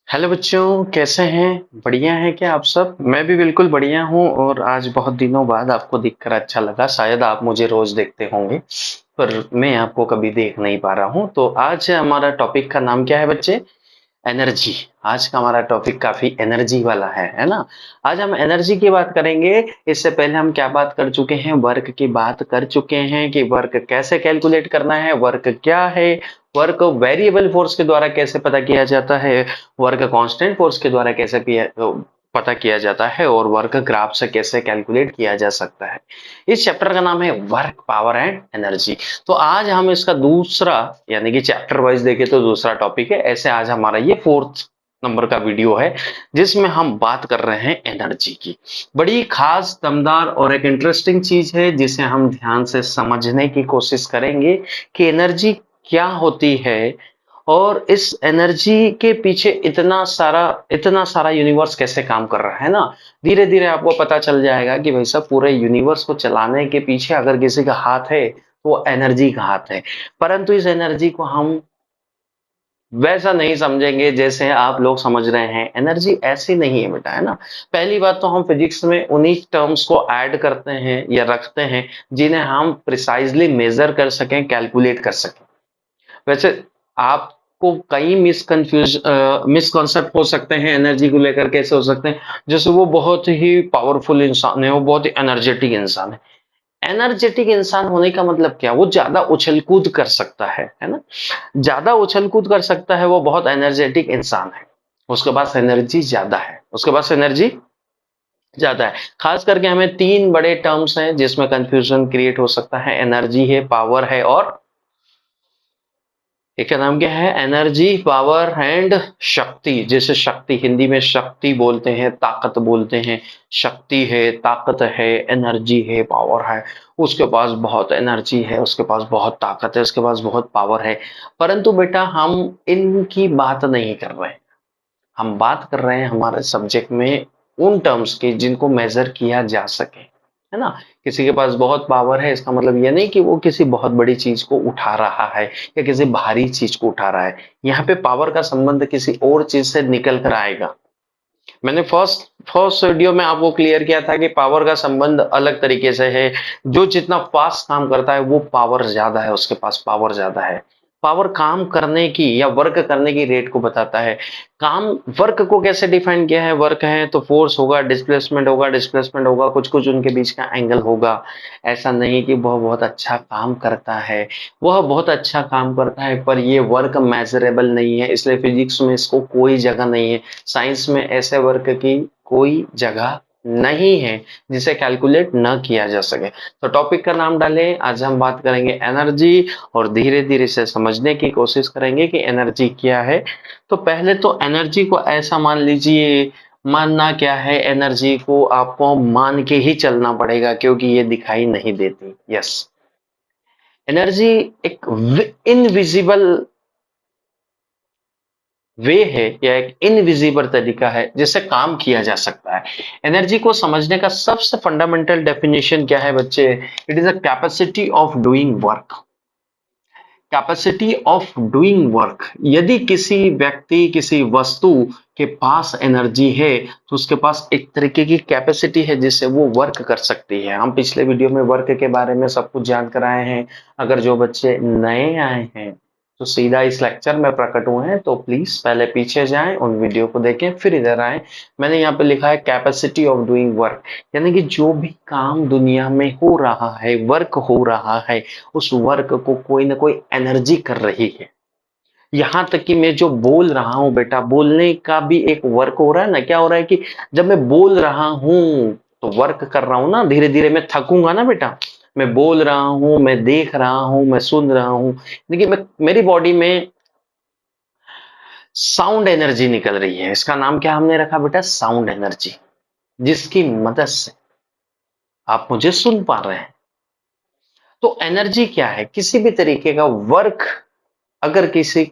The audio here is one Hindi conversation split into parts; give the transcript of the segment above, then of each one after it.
हेलो बच्चों, कैसे हैं? बढ़िया हैं क्या आप सब? मैं भी बिल्कुल बढ़िया हूँ और आज बहुत दिनों बाद आपको दिखकर अच्छा लगा। शायद आप मुझे रोज देखते होंगे, पर मैं आपको कभी देख नहीं पा रहा हूँ। तो आज हमारा टॉपिक का नाम क्या है बच्चे? एनर्जी। आज का हमारा टॉपिक काफी एनर्जी वाला है ना? आज हम एनर्जी की बात करेंगे। इससे पहले हम क्या बात कर चुके हैं? वर्क की बात कर चुके हैं कि वर्क कैसे कैलकुलेट करना है, वर्क क्या है, वर्क वेरिएबल फोर्स के द्वारा कैसे पता किया जाता है, वर्क कांस्टेंट फोर्स के द्वारा कैसे पता किया जाता है, और वर्क ग्राफ से कैसे कैलकुलेट किया जा सकता है। इस चैप्टर का नाम है वर्क, पावर एंड एनर्जी। तो आज हम इसका दूसरा, यानी कि चैप्टर वाइज देखें तो दूसरा टॉपिक है। ऐसे आज हमारा ये फोर्थ नंबर का वीडियो है जिसमें हम बात कर रहे हैं एनर्जी की। बड़ी खास, दमदार और एक इंटरेस्टिंग चीज है जिसे हम ध्यान से समझने की कोशिश करेंगे कि एनर्जी क्या होती है, और इस एनर्जी के पीछे इतना सारा यूनिवर्स कैसे काम कर रहा है ना। धीरे धीरे आपको पता चल जाएगा कि भाई साहब, पूरे यूनिवर्स को चलाने के पीछे अगर किसी का हाथ है तो वो एनर्जी का हाथ है। परंतु इस एनर्जी को हम वैसा नहीं समझेंगे जैसे आप लोग समझ रहे हैं। एनर्जी ऐसी नहीं है बेटा, है ना। पहली बात तो हम फिजिक्स में उन्हीं टर्म्स को ऐड करते हैं या रखते हैं जिन्हें हम प्रिसाइजली मेजर कर सकें, कैलकुलेट कर सकें। वैसे आपको कई मिसकॉन्सेप्ट हो सकते हैं एनर्जी को लेकर। कैसे हो सकते हैं? जैसे वो बहुत ही पावरफुल इंसान है, वो बहुत ही एनर्जेटिक इंसान है। एनर्जेटिक इंसान होने का मतलब क्या? वो ज्यादा उछल कूद कर सकता है ना। ज्यादा उछल कूद कर सकता है, वो बहुत एनर्जेटिक इंसान है। उसके पास एनर्जी ज्यादा है, उसके पास एनर्जी ज्यादा है। खास करके हमें तीन बड़े टर्म्स हैं जिसमें कंफ्यूजन क्रिएट हो सकता है। एनर्जी है, पावर है, और एक का नाम क्या है? एनर्जी, पावर एंड शक्ति। जैसे शक्ति, हिंदी में शक्ति बोलते हैं, ताकत बोलते हैं। शक्ति है, ताकत है, एनर्जी है, पावर है। उसके पास बहुत एनर्जी है, उसके पास बहुत ताकत है, उसके पास बहुत पावर है। परंतु बेटा, हम इनकी बात नहीं कर रहे हैं। हम बात कर रहे हैं हमारे सब्जेक्ट में उन टर्म्स की जिनको मेजर किया जा सके, है ना। किसी के पास बहुत पावर है, इसका मतलब ये नहीं कि वो किसी बहुत बड़ी चीज को उठा रहा है या किसी भारी चीज को उठा रहा है। यहाँ पे पावर का संबंध किसी और चीज से निकल कर आएगा। मैंने फर्स्ट फर्स्ट वीडियो में आपको क्लियर किया था कि पावर का संबंध अलग तरीके से है। जो जितना फास्ट काम करता है वो पावर ज्यादा है, उसके पास पावर ज्यादा है। पावर काम करने की या वर्क करने की रेट को बताता है। काम, वर्क को कैसे डिफाइन किया है? वर्क है तो फोर्स होगा, डिस्प्लेसमेंट होगा, डिस्प्लेसमेंट होगा, कुछ कुछ उनके बीच का एंगल होगा। ऐसा नहीं कि वह बहुत अच्छा काम करता है। वह बहुत अच्छा काम करता है, पर ये वर्क मेजरेबल नहीं है, इसलिए फिजिक्स में इसको कोई जगह नहीं है। साइंस में ऐसे वर्क की कोई जगह नहीं है जिसे कैलकुलेट न किया जा सके। तो टॉपिक का नाम डालें, आज हम बात करेंगे एनर्जी, और धीरे धीरे से समझने की कोशिश करेंगे कि एनर्जी क्या है। तो पहले तो एनर्जी को ऐसा मान लीजिए, मानना क्या है? एनर्जी को आपको मान के ही चलना पड़ेगा क्योंकि ये दिखाई नहीं देती। यस, एनर्जी एक इनविजिबल वे है या एक इनविजिबल तरीका है जिससे काम किया जा सकता है। एनर्जी को समझने का सबसे फंडामेंटल डेफिनेशन क्या है बच्चे? It is a capacity of doing work. Capacity of doing work. यदि किसी व्यक्ति, किसी वस्तु के पास एनर्जी है तो उसके पास एक तरीके की कैपेसिटी है जिससे वो वर्क कर सकती है। हम पिछले वीडियो में वर्क के बारे में सब कुछ जान कर आए हैं। अगर जो बच्चे नए आए हैं तो सीधा इस लेक्चर में प्रकट हुए हैं तो प्लीज पहले पीछे जाएं, उन वीडियो को देखें, फिर इधर आए। मैंने यहाँ पे लिखा है कैपेसिटी ऑफ डूइंग वर्क, यानी कि जो भी काम दुनिया में हो रहा है, वर्क हो रहा है, उस वर्क को कोई ना कोई एनर्जी कर रही है। यहां तक कि मैं जो बोल रहा हूं बेटा, बोलने का भी एक वर्क हो रहा है ना। क्या हो रहा है कि जब मैं बोल रहा हूं तो वर्क कर रहा हूं ना। धीरे धीरे मैं थकूंगा ना बेटा। मैं बोल रहा हूं, मैं देख रहा हूं, मैं सुन रहा हूं, देखिए मैं, मेरी बॉडी में साउंड एनर्जी निकल रही है। इसका नाम क्या हमने रखा बेटा? साउंड एनर्जी, जिसकी मदद से आप मुझे सुन पा रहे हैं। तो एनर्जी क्या है? किसी भी तरीके का वर्क अगर किसी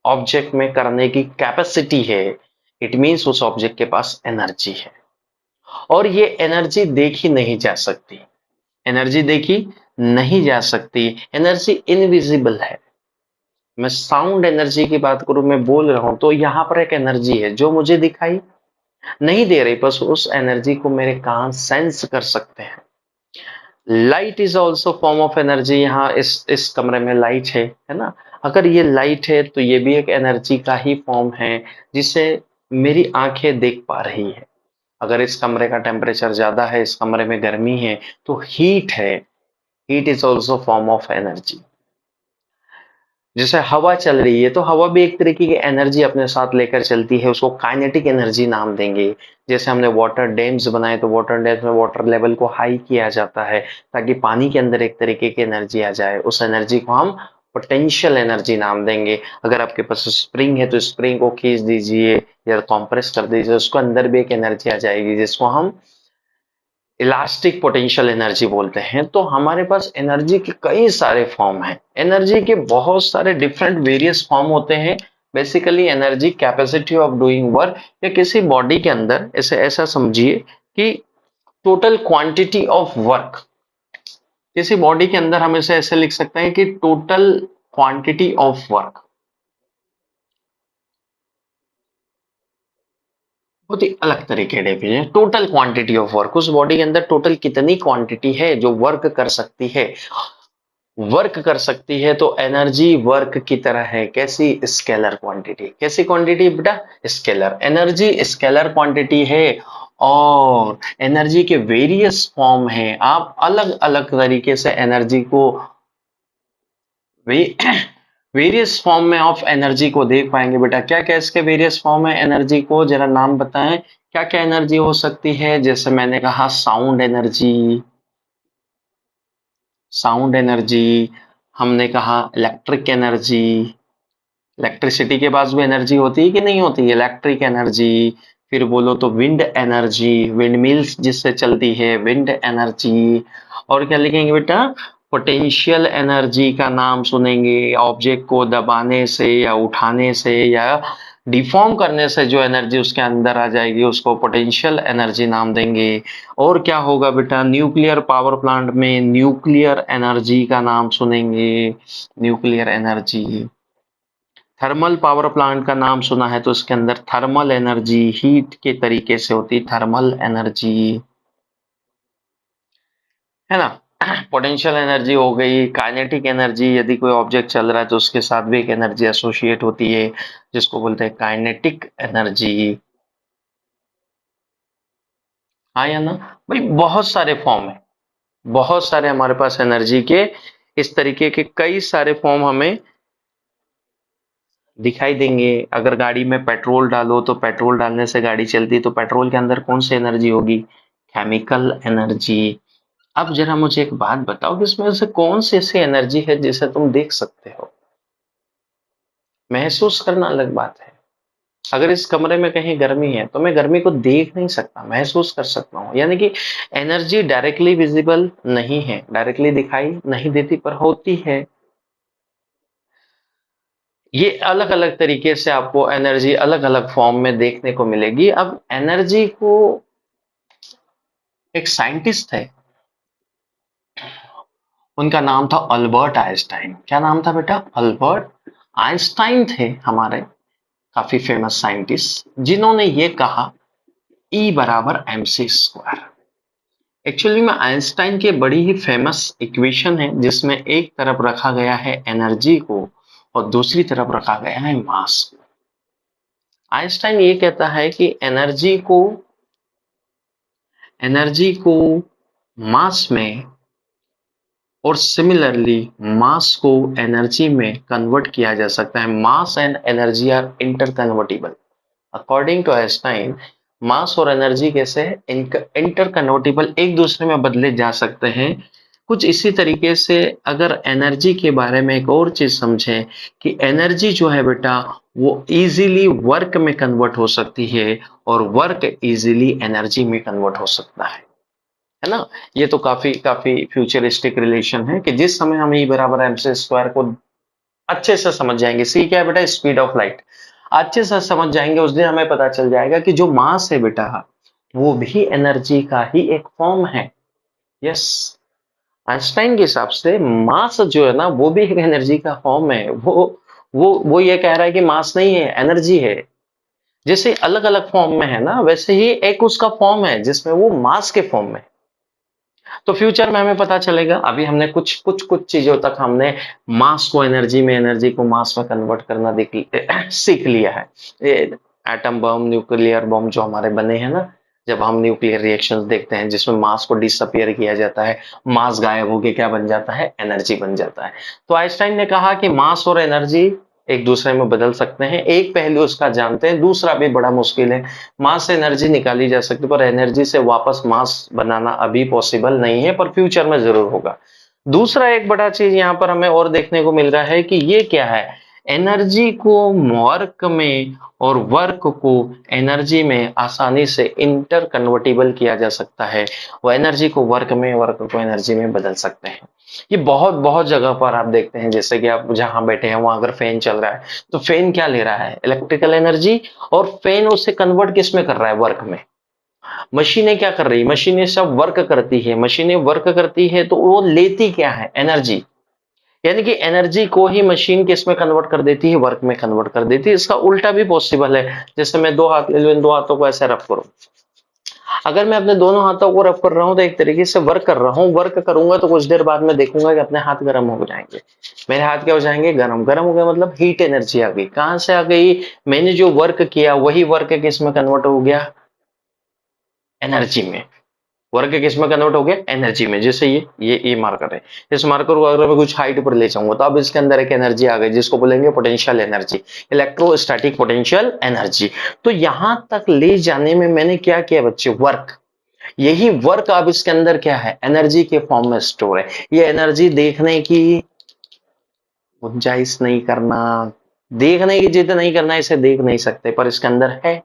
ऑब्जेक्ट में करने की कैपेसिटी है, इट मीन्स उस ऑब्जेक्ट के पास एनर्जी है। और ये एनर्जी देखी नहीं जा सकती। एनर्जी देखी नहीं जा सकती, एनर्जी इनविजिबल है। मैं साउंड एनर्जी की बात करूँ, मैं बोल रहा हूँ, तो यहाँ पर एक एनर्जी है जो मुझे दिखाई नहीं दे रही, बस उस एनर्जी को मेरे कान सेंस कर सकते हैं। Light is also form of energy. यहाँ इस कमरे में लाइट है ना? अगर ये लाइट है तो ये भी एक एनर्जी का ही फॉर्म है जिसे मेरी आंखें देख पा रही है। अगर इस कमरे का टेम्परेचर ज्यादा है, इस कमरे में गर्मी है, तो हीट है। Heat is also form of energy. जैसे हवा चल रही है तो हवा भी एक तरीके की एनर्जी अपने साथ लेकर चलती है, उसको काइनेटिक एनर्जी नाम देंगे। जैसे हमने वाटर डैम्स बनाए तो वाटर डैम्स में वाटर लेवल को हाई किया जाता है ताकि पानी के अंदर एक तरीके की एनर्जी आ जाए, उस एनर्जी को हम पोटेंशियल एनर्जी नाम देंगे। अगर आपके पास स्प्रिंग है तो स्प्रिंग को खींच दीजिए या कंप्रेस कर दीजिए, उसको अंदर भी एक एनर्जी आ जाएगी जिसको हम इलास्टिक पोटेंशियल एनर्जी बोलते हैं। तो हमारे पास एनर्जी के कई सारे फॉर्म हैं, एनर्जी के बहुत सारे डिफरेंट वेरियस फॉर्म होते हैं। Basically energy capacity of doing work, या किसी बॉडी के अंदर ऐसे ऐसा समझिए कि टोटल क्वांटिटी ऑफ वर्क। किसी बॉडी के अंदर हम इसे ऐसे लिख सकते हैं कि टोटल क्वांटिटी ऑफ वर्क। बहुत ही अलग तरीके definition, total quantity of work, उस बॉडी के अंदर टोटल कितनी क्वांटिटी है जो वर्क कर सकती है। वर्क कर सकती है तो एनर्जी वर्क की तरह है, कैसी? Scalar quantity. कैसी क्वांटिटी बेटा? स्केलर। एनर्जी स्केलर क्वांटिटी है। और एनर्जी के वेरियस फॉर्म हैं, आप अलग अलग तरीके से एनर्जी को वे वेरियस फॉर्म में ऑफ एनर्जी को देख पाएंगे। बेटा क्या क्या इसके वेरियस फॉर्म है एनर्जी को, जरा नाम बताएं क्या क्या एनर्जी हो सकती है। जैसे मैंने कहा साउंड एनर्जी, साउंड एनर्जी। हमने कहा इलेक्ट्रिक एनर्जी, इलेक्ट्रिसिटी के पास भी एनर्जी होती है कि नहीं होती है? Electric energy. फिर बोलो तो विंड एनर्जी, विंड मिल्स जिससे चलती है, विंड एनर्जी। और क्या लिखेंगे बेटा? पोटेंशियल एनर्जी का नाम सुनेंगे, ऑब्जेक्ट को दबाने से या उठाने से या डिफॉर्म करने से जो एनर्जी उसके अंदर आ जाएगी उसको पोटेंशियल एनर्जी नाम देंगे। और क्या होगा बेटा? न्यूक्लियर पावर प्लांट में न्यूक्लियर एनर्जी का नाम सुनेंगे, nuclear energy. Thermal power plant का नाम सुना है तो इसके अंदर थर्मल एनर्जी हीट के तरीके से होती, थर्मल एनर्जी, है ना? पोटेंशियल एनर्जी हो गई, काइनेटिक एनर्जी, यदि कोई ऑब्जेक्ट चल रहा है तो उसके साथ भी एक एनर्जी एसोसिएट होती है जिसको बोलते हैं काइनेटिक एनर्जी। हाँ या ना? भाई बहुत सारे फॉर्म है, बहुत सारे हमारे पास एनर्जी के इस तरीके के कई सारे फॉर्म हमें दिखाई देंगे। अगर गाड़ी में पेट्रोल डालो तो पेट्रोल डालने से गाड़ी चलती है, तो पेट्रोल के अंदर कौन सी एनर्जी होगी? Chemical energy. अब जरा मुझे एक बात बताओ कि इसमें से कौन सी ऐसी एनर्जी है जिसे तुम देख सकते हो? महसूस करना अलग बात है। अगर इस कमरे में कहीं गर्मी है तो मैं गर्मी को देख नहीं सकता, महसूस कर सकता हूँ। यानी कि एनर्जी डायरेक्टली विजिबल नहीं है, डायरेक्टली दिखाई नहीं देती, पर होती है। ये अलग अलग तरीके से आपको एनर्जी अलग अलग फॉर्म में देखने को मिलेगी। अब एनर्जी को एक साइंटिस्ट थे, उनका नाम था अल्बर्ट आइंस्टाइन। क्या नाम था बेटा? अल्बर्ट आइंस्टाइन थे हमारे काफी फेमस साइंटिस्ट, जिन्होंने ये कहा E बराबर mc स्क्वायर। एक्चुअली में आइंस्टाइन के बड़ी ही फेमस इक्वेशन है जिसमें एक तरफ रखा गया है एनर्जी को और दूसरी तरफ रखा गया है मास को। आइंस्टाइन ये कहता है कि एनर्जी को मास में और सिमिलरली मास को एनर्जी में कन्वर्ट किया जा सकता है। Mass and energy are interconvertible. According to Einstein mass और एनर्जी कैसे इंटर कन्वर्टिबल, एक दूसरे में बदले जा सकते हैं। कुछ इसी तरीके से अगर एनर्जी के बारे में एक और चीज समझें कि एनर्जी जो है बेटा वो इजीली वर्क में कन्वर्ट हो सकती है और वर्क इजीली एनर्जी में कन्वर्ट हो सकता है ना? ये तो काफी काफी फ्यूचरिस्टिक रिलेशन है कि जिस समय हम ई बराबर एम सी स्क्वायर को अच्छे से समझ जाएंगे, सी क्या है बेटा? Speed of light. अच्छे से समझ जाएंगे उस दिन हमें पता चल जाएगा कि जो मास है बेटा वो भी एनर्जी का ही एक फॉर्म है। यस, आइंस्टाइन के हिसाब से मास जो है ना वो भी एक एनर्जी का फॉर्म है। वो ये कह रहा है कि मास नहीं है, एनर्जी है। जैसे अलग अलग फॉर्म में है ना, वैसे ही एक उसका फॉर्म है जिसमें वो मास के फॉर्म में। तो फ्यूचर में हमें पता चलेगा। अभी हमने कुछ कुछ कुछ चीजों तक हमने मास को एनर्जी में, एनर्जी को मास में कन्वर्ट करना सीख लिया है। ये एटम बम, न्यूक्लियर बम जो हमारे बने हैं ना, जब हम न्यूक्लियर रिएक्शंस देखते हैं जिसमें मास को डिसअपियर किया जाता है, मास गायब होके क्या बन जाता है, एनर्जी बन जाता है। तो आइंस्टाइन ने कहा कि मास और एनर्जी एक दूसरे में बदल सकते हैं। एक पहलू उसका जानते हैं, दूसरा भी बड़ा मुश्किल है। मास से एनर्जी निकाली जा सकती है, पर एनर्जी से वापस मास बनाना अभी पॉसिबल नहीं है, पर फ्यूचर में जरूर होगा। दूसरा एक बड़ा चीज यहाँ पर हमें और देखने को मिल रहा है कि ये क्या है, एनर्जी को वर्क में और वर्क को एनर्जी में आसानी से इंटर कन्वर्टिबल किया जा सकता है। वो एनर्जी को वर्क में, वर्क को एनर्जी में बदल सकते हैं। ये बहुत बहुत जगह पर आप देखते हैं, जैसे कि आप जहां बैठे हैं वहां अगर फैन चल रहा है, तो फैन क्या ले रहा है, इलेक्ट्रिकल एनर्जी, और फैन उसे कन्वर्ट किस में कर रहा है, वर्क में। मशीनें क्या कर रही है, मशीनें सब वर्क करती है, मशीनें वर्क करती है तो वो लेती क्या है, एनर्जी। यानी कि एनर्जी को ही मशीन किस में कन्वर्ट कर देती है, वर्क में कन्वर्ट कर देती है। इसका उल्टा भी पॉसिबल है। जैसे मैं दो हाथ ले लूं, इन दो हाथों को ऐसे रफ करूं, अगर मैं अपने दोनों हाथों को रफ कर रहा हूं तो एक तरीके से वर्क कर रहा हूं। वर्क करूंगा तो कुछ देर बाद मैं देखूंगा कि अपने हाथ गर्म हो जाएंगे। मेरे हाथ क्या हो जाएंगे, गर्म। गर्म हो गया मतलब हीट एनर्जी आ गई। कहां से आ गई, मैंने जो वर्क किया वही वर्क किस में कन्वर्ट हो गया, एनर्जी में। वर्क किस में कन्वर्ट हो गया, एनर्जी में। जैसे ये मार्कर है, इस मार्कर को अगर मैं कुछ हाइट पर ले जाऊंगा तो अब इसके अंदर एक एनर्जी आ गई जिसको बोलेंगे potential energy, electrostatic potential energy. तो यहां तक ले जाने में मैंने क्या किया बच्चे, वर्क। यही वर्क अब इसके अंदर क्या है, एनर्जी के फॉर्म में स्टोर है। ये एनर्जी देखने की गुंजाइश नहीं करना, देखने की जिद नहीं करना, इसे देख नहीं सकते, पर इसके अंदर है।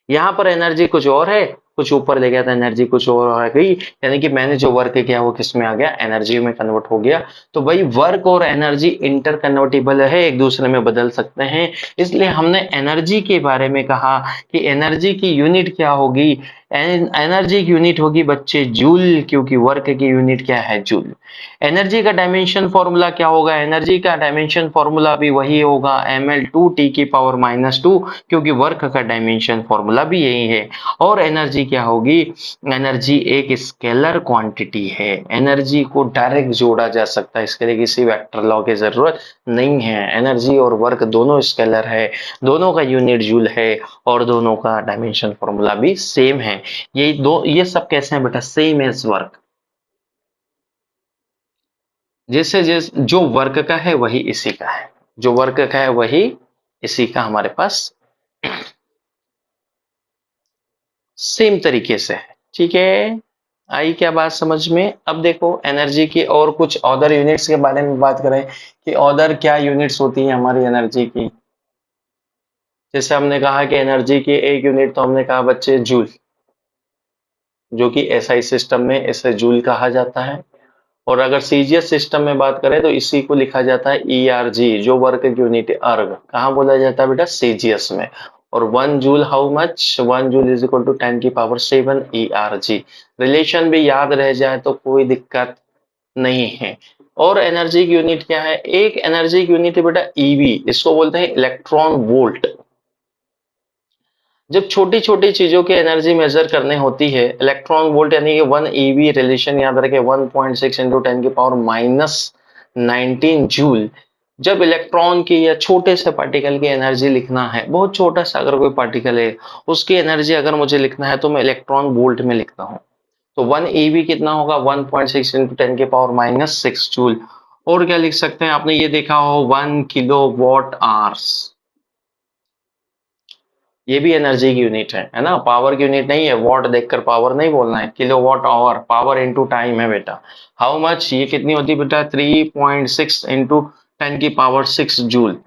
यहाँ पर एनर्जी कुछ और है, कुछ ऊपर ले गया था एनर्जी कुछ और आ गई। यानी कि मैंने जो वर्क किया वो किस में आ गया, एनर्जी में कन्वर्ट हो गया। तो भाई वर्क और एनर्जी इंटर कन्वर्टिबल है, एक दूसरे में बदल सकते हैं। इसलिए हमने एनर्जी के बारे में कहा कि एनर्जी की यूनिट क्या होगी, एनर्जी की यूनिट होगी बच्चे जूल, क्योंकि वर्क की यूनिट क्या है, जूल। एनर्जी का डायमेंशन फॉर्मूला क्या होगा, एनर्जी का डायमेंशन फॉर्मूला भी वही होगा, ml2t⁻², क्योंकि वर्क का डायमेंशन फॉर्मूला भी यही है। और एनर्जी क्या होगी, एनर्जी एक स्केलर क्वांटिटी है। एनर्जी को डायरेक्ट जोड़ा जा सकता है, इसके लिए किसी वेक्टर लॉ की जरूरत नहीं है। एनर्जी और वर्क दोनों स्केलर है, दोनों का यूनिट जूल है, और दोनों का डायमेंशन फॉर्मूला भी सेम है। ये सब कैसे हैं बेटा, सेम एज वर्क। जैसे जैसे जो वर्क का है वही इसी का है, जो वर्क का है वही इसी का हमारे पास सेम तरीके से है। ठीक है, आई क्या बात समझ में। अब देखो एनर्जी की और कुछ अदर यूनिट्स के बारे में बात करें कि अदर क्या यूनिट्स होती हैं हमारी एनर्जी की। जैसे हमने कहा कि एनर्जी की एक यूनिट तो हमने कहा बच्चे जूल, जो कि एसआई सिस्टम में इसे जूल कहा जाता है। और अगर सीजीएस सिस्टम में बात करें तो इसी को लिखा जाता है ईआरजी, जो वर्क की यूनिट है, अर्ग। कहाँ बोला जाता है बेटा, सीजीएस में। और 1 joule how much, 1 joule is equal to 10⁻⁷ ERG. Relation भी याद रह जाए तो कोई दिक्कत नहीं है। और एनर्जी की यूनिट क्या है, एक एनर्जी की यूनिट है बेटा ईवी, इसको बोलते हैं इलेक्ट्रॉन वोल्ट। जब छोटी छोटी चीजों की एनर्जी मेजर करने होती है, इलेक्ट्रॉन वोल्ट यानी कि 1 eV, रिलेशन याद रखें 1.6 इंटू 10⁻⁻19 जूल। जब इलेक्ट्रॉन की या छोटे से पार्टिकल की एनर्जी लिखना है, बहुत छोटा सा अगर कोई पार्टिकल है उसकी एनर्जी अगर मुझे लिखना है तो मैं इलेक्ट्रॉन वोल्ट में लिखता हूँ। तो 1 eV कितना होगा, 1.6 इंटू 10⁻⁻6 जूल। और क्या लिख सकते हैं, आपने ये देखा हो 1 kWh, ये भी एनर्जी की यूनिट है ना, पावर की यूनिट नहीं है। वॉट देखकर पावर नहीं बोलना है, kilowatt hour, power into time है बेटा। हाउ मच, ये कितनी होती है बेटा, 3.6 इंटू 10⁻⁶ जूल।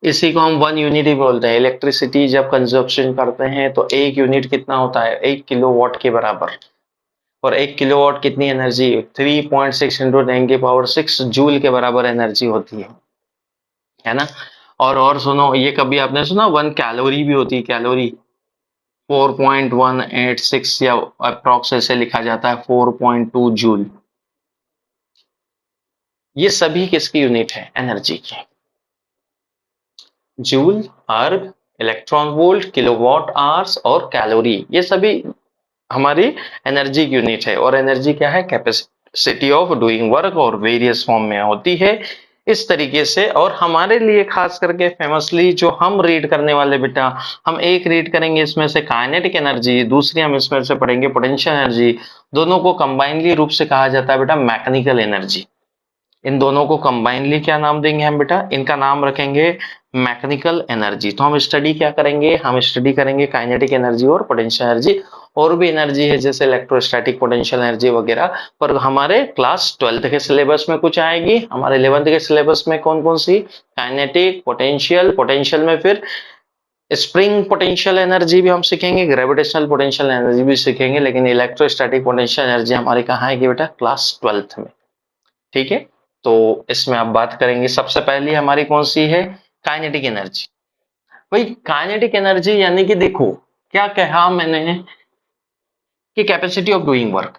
इसी को हम 1 यूनिट ही बोलते हैं। इलेक्ट्रिसिटी जब कंजप्शन करते हैं तो एक यूनिट कितना होता है, 1 किलोवाट के बराबर। और 1 किलोवाट कितनी एनर्जी, 3.6 इंटू 10⁻⁶ जूल के बराबर एनर्जी होती है ना। और सुनो, ये कभी आपने सुना 1 कैलोरी भी होती है, कैलोरी 4.186, या अप्रॉक्स ऐसे लिखा जाता है 4.2 जूल। ये सभी किसकी यूनिट है, एनर्जी की। जूल, अर्ग, इलेक्ट्रॉन वोल्ट, किलोवाट आवर्स और कैलोरी, ये सभी हमारी एनर्जी यूनिट है। और एनर्जी क्या है? कैपेसिटी ऑफ डूइंग वर्क, और वेरियस फॉर्म में होती है इस तरीके से। और हमारे लिए खास करके फेमसली जो हम रीड करने वाले बेटा, हम एक रीड करेंगे इसमें से काइनेटिक एनर्जी, दूसरी हम इसमें से पढ़ेंगे पोटेंशियल एनर्जी। दोनों को कंबाइनली रूप से कहा जाता है बेटा मैकेनिकल एनर्जी। इन दोनों को कंबाइनली क्या नाम देंगे हम बेटा? इनका नाम रखेंगे मैकेनिकल एनर्जी। तो हम स्टडी क्या करेंगे? हम स्टडी करेंगे काइनेटिक एनर्जी और पोटेंशियल एनर्जी। और भी एनर्जी है जैसे इलेक्ट्रोस्टैटिक पोटेंशियल एनर्जी वगैरह, पर हमारे क्लास 12th के सिलेबस में कुछ आएगी। हमारे 11th के सिलेबस में कौन कौन सी? काइनेटिक, पोटेंशियल, पोटेंशियल में फिर स्प्रिंग पोटेंशियल एनर्जी भी हम सीखेंगे, ग्रेविटेशनल पोटेंशियल एनर्जी भी सीखेंगे, लेकिन इलेक्ट्रोस्टैटिक पोटेंशियल एनर्जी हमारी कहाँ आएगी बेटा? क्लास 12th में। ठीक है, तो इसमें आप बात करेंगे। सबसे पहली हमारी कौन सी है? Kinetic energy. भाई काइनेटिक एनर्जी यानी कि देखो क्या कहा मैंने कि कैपेसिटी ऑफ डूइंग वर्क।